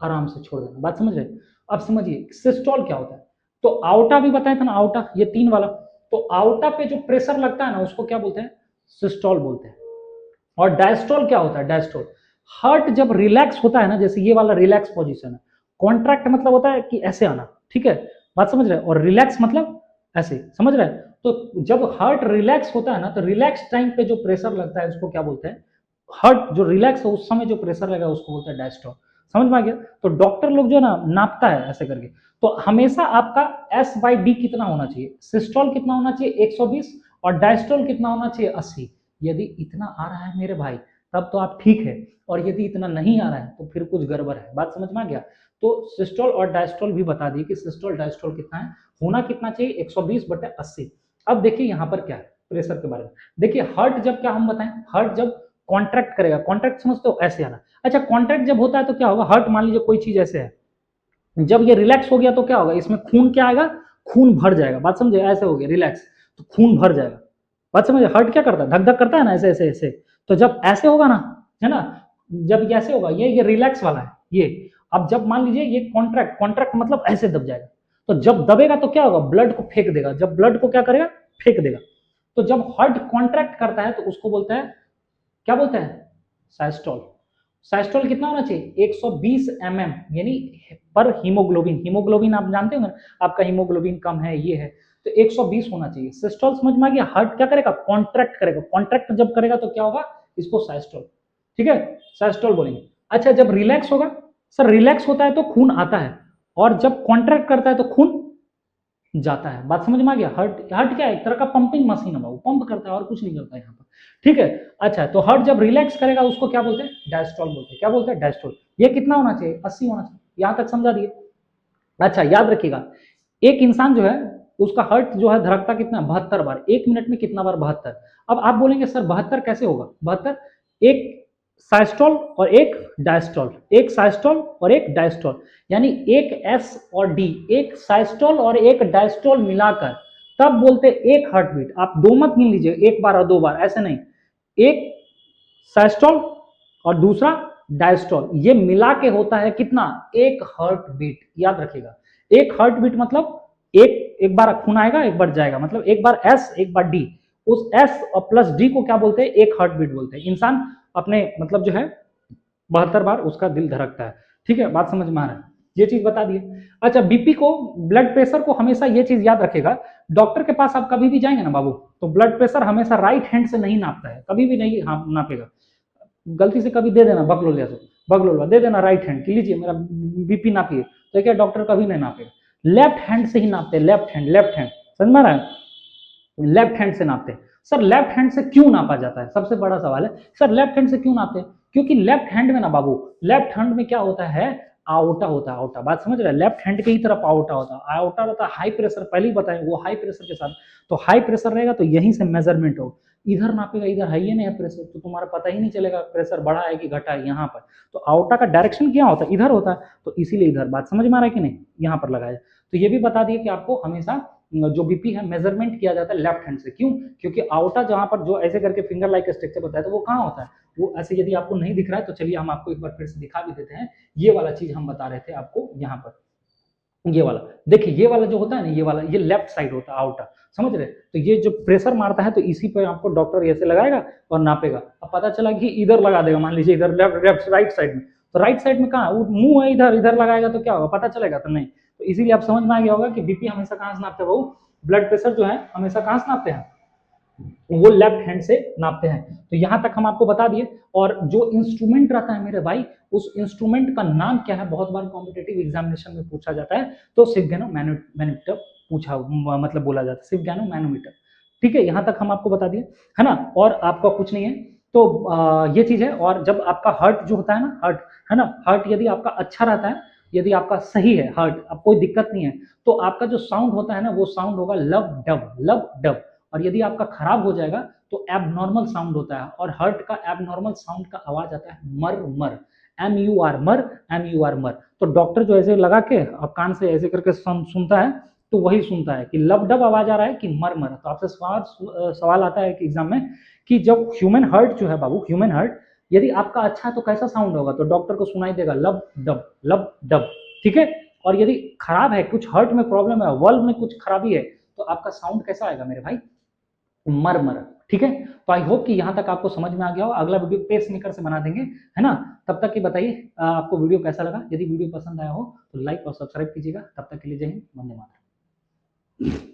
आराम से छोड़ देना, बात समझ रहे। अब समझिए सिस्टोल क्या होता है, तो आउटा भी बताया था ना, आउटा ये 3 वाला, तो आउटा पे जो प्रेशर लगता है ना उसको क्या बोलते हैं, सिस्टोल बोलते हैं। और डायस्टोल क्या होता है, डायस्टोल, हार्ट जब रिलैक्स होता है ना, जैसे ये वाला रिलैक्स पोजीशन है, कॉन्ट्रैक्ट मतलब होता है कि ऐसे आना, ठीक है, बात समझ रहे, और रिलैक्स मतलब ऐसे, समझ रहे। तो जब हार्ट रिलैक्स होता है ना, तो रिलैक्स टाइम पे जो प्रेशर लगता है उसको क्या बोलते हैं, हार्ट जो रिलैक्स है उस समय जो प्रेशर लगेगा उसको बोलते हैं डायस्टोल, समझ में आ गया। तो डॉक्टर लोग जो है ना नापता है ऐसे करके, तो हमेशा आपका S/D कितना होना चाहिए, सिस्टोल कितना होना चाहिए 120, और डायस्टोल कितना होना चाहिए 80। यदि इतना आ रहा है मेरे भाई तब तो आप ठीक है, और यदि इतना नहीं आ रहा है तो फिर कुछ गड़बड़ है, बात समझ में आ गया। तो सिस्टोल और डायस्टोल भी बता दिए कि सिस्टोल डायस्टोल कितना है, होना कितना चाहिए 120/80। अब देखिए यहाँ पर क्या है प्रेशर के बारे में, देखिए हार्ट जब क्या हम बताएं, हार्ट जब कॉन्ट्रैक्ट करेगा, कॉन्ट्रैक्ट समझते हो ऐसे आना, अच्छा कॉन्ट्रैक्ट जब होता है तो क्या होगा, हार्ट मान लीजिए कोई चीज ऐसे है, जब ये रिलैक्स हो गया तो क्या होगा, इसमें खून क्या आएगा, खून भर जाएगा, बात समझे, ऐसे हो गया रिलैक्स तो खून भर जाएगा, बात समझे। हार्ट क्या करता है, धक धक करता है ना, ऐसे ऐसे ऐसे, तो जब ऐसे होगा ना, है ना, जब ऐसे होगा, ये रिलैक्स वाला है ये, अब जब मान लीजिए ये कॉन्ट्रैक्ट, कॉन्ट्रैक्ट मतलब ऐसे दब जाएगा, तो जब दबेगा तो क्या होगा, ब्लड को फेंक देगा, जब ब्लड को क्या करेगा, फेंक देगा। तो जब हार्ट कॉन्ट्रैक्ट करता है तो उसको बोलते हैं, क्या बोलते हैं, साइस्टोल। साइस्टोल कितना होना चाहिए 120 mm यानी पर हीमोग्लोबिन, हीमोग्लोबिन आप जानते होंगे आपका हीमोग्लोबिन कम है ये है, तो 120 होना चाहिए। सिस्टोल समझ में आ गया, हार्ट क्या करेगा, कॉन्ट्रैक्ट करेगा, कॉन्ट्रैक्ट जब करेगा तो क्या होगा, इसको साइस्टोल, ठीक है, साइस्टोल बोलेंगे। अच्छा, जब रिलैक्स होगा, सर रिलैक्स होता है तो खून आता है, और जब कॉन्ट्रैक्ट करता है तो खून जाता है। बात समझ में आ गया? हार्ट, हार्ट क्या है? एक तरह का पंपिंग मशीन है, वो पंप करता है और कुछ नहीं करता है यहाँ पर, ठीक है। अच्छा, तो हार्ट जब रिलैक्स करेगा उसको क्या बोलते हैं? डायस्टोल बोलते हैं। क्या बोलते हैं? डायस्टोल। ये कितना होना चाहिए? 80 होना चाहिए। यहाँ तक समझा दिए? अच्छा, याद रखिएगा, एक इंसान जो है उसका हार्ट जो है धड़कता कितना? 72 बार। 1 मिनट में कितना बार? 72। अब आप बोलेंगे सर 72 कैसे होगा? 72, एक साइस्टोल और एक डायस्टोल, एक साइस्टोल और एक डायस्टोल, यानी एक एस और डी, एक साइस्टोल और एक डायस्टोल मिलाकर तब बोलते एक हार्ट बीट। आप दो मत गिन लीजिए, एक बार और दो बार, ऐसे नहीं। एक साइस्टोल और दूसरा डायस्टोल, ये मिला के होता है कितना? एक हार्ट बीट। याद रखिएगा, एक हार्ट बीट मतलब एक बार खून आएगा, एक बार जाएगा, मतलब एक बार एस एक बार डी। उस एस और प्लस डी को क्या बोलते हैं? एक हार्ट बीट बोलते हैं। इंसान अपने मतलब जो है 72 बार उसका दिल धड़कता है, ठीक है। बात समझ में आ रहा है? ये चीज बता दिए। अच्छा, बीपी को, ब्लड प्रेशर को हमेशा ये चीज याद रखेगा, डॉक्टर के पास आप कभी भी जाएंगे ना बाबू, तो ब्लड प्रेशर हमेशा राइट हैंड से नहीं नापता है, कभी भी नहीं नापेगा। गलती से कभी दे देना बकलोलिया से, बकलोला दे देना राइट हैंड की, लीजिए मेरा बीपी नापिए, तो क्या डॉक्टर कभी नहीं नापेगा। लेफ्ट हैंड से ही नापते हैं, लेफ्ट हैंड, लेफ्ट हैंड, समझ में आ रहा है? लेफ्ट हैंड से नापते हैं। सर लेफ्ट हैंड से क्यों नापा जाता है? सबसे बड़ा सवाल है, सर लेफ्ट हैंड से क्यों नापते हैं? क्योंकि लेफ्ट हैंड में ना बाबू, लेफ्ट हैंड में क्या होता है? आउटा होता है, आउटा। बात समझ रहे हैं? लेफ्ट हैंड की ही तरफ आउटा होता है, आउटा होता है हाई प्रेशर, पहले ही बताएं, वो हाई प्रेशर के साथ, तो हाई प्रेशर रहेगा तो यहीं से मेजरमेंट हो। इधर नापेगा, इधर है ही नहीं है प्रेशर, तो तुम्हारा पता ही नहीं चलेगा प्रेशर बढ़ा है कि घटा है यहाँ पर। तो आउटा का डायरेक्शन क्या होता है? इधर होता है, तो इसीलिए इधर। बात समझ में आ रहा है कि नहीं? यहाँ पर लगाया। तो ये भी बता दिए कि आपको हमेशा जो बीपी है मेजरमेंट किया जाता है लेफ्ट हैंड से। क्यों? क्योंकि आउटा जहां पर जो ऐसे करके फिंगर लाइक स्ट्रक्चर बताया, तो वो कहाँ होता है? वो ऐसे, यदि आपको नहीं दिख रहा है तो चलिए हम आपको एक बार फिर से दिखा भी देते हैं। ये वाला चीज हम बता रहे थे आपको यहाँ पर, ये वाला देखिए, ये वाला जो होता है ना, ये वाला, ये लेफ्ट साइड होता है आउटा, समझ रहे? तो ये जो प्रेशर मारता है तो इसी पे आपको डॉक्टर ऐसे लगाएगा और नापेगा। अब पता चला कि इधर लगा देगा, मान लीजिए इधर लेफ्ट राइट साइड में, तो राइट साइड में कहाँ? वो मुंह है इधर, इधर लगाएगा तो क्या होगा? पता चलेगा? तो नहीं। तो इसीलिए आप समझ में आ गया होगा कि बीपी हमेशा कहाँ से नापते हैं वो, ब्लड प्रेशर जो है हमेशा कहाँ से नापते हैं? वो लेफ्ट हैंड से नापते हैं। तो यहां तक हम आपको बता दिए। और जो इंस्ट्रूमेंट रहता है मेरे भाई, उस इंस्ट्रूमेंट का नाम क्या है? बहुत बार कॉम्पिटेटिव एग्जामिनेशन में पूछा जाता है, तो सिवगेनो मैनोमीटर पूछा, मतलब बोला जाता है सिवगेनो मैनोमीटर, ठीक है। यहां तक हम आपको बता दिए, है ना? और आपका कुछ नहीं है, तो ये चीज है। और जब आपका हार्ट जो होता है ना, हार्ट, है ना, हार्ट यदि आपका अच्छा रहता है, यदि आपका सही है हार्ट, अब कोई दिक्कत नहीं है, तो आपका जो साउंड होता है ना, वो साउंड होगा लब डब, लब डब। और यदि आपका खराब हो जाएगा तो एबनॉर्मल साउंड होता है, और हार्ट का एबनॉर्मल साउंड का आवाज आता है मर मर, MUR मर, MUR मर। तो डॉक्टर जो ऐसे लगा के और कान से ऐसे करके सुनता है, तो वही सुनता है कि लब डब आवाज आ रहा है कि मर मर। तो आपसे सवाल आता है कि एग्जाम में, कि जब ह्यूमन हार्ट जो है बाबू, ह्यूमन हार्ट यदि आपका अच्छा है तो कैसा साउंड होगा? तो डॉक्टर को सुनाई देगा लब डब, लब डब, ठीक है। और यदि खराब है, कुछ हार्ट में प्रॉब्लम है, वर्ल्ड में कुछ खराबी है, तो आपका साउंड कैसा आएगा मेरे भाई? मर मर, ठीक है। तो आई होप कि यहां तक आपको समझ में आ गया हो। अगला वीडियो पेस मेकर से बना देंगे, है ना? तब तक की बताइए आपको वीडियो कैसा लगा। यदि वीडियो पसंद आया हो तो लाइक और सब्सक्राइब कीजिएगा। तब तक के लिए जय हिंद, वंदे मातरम।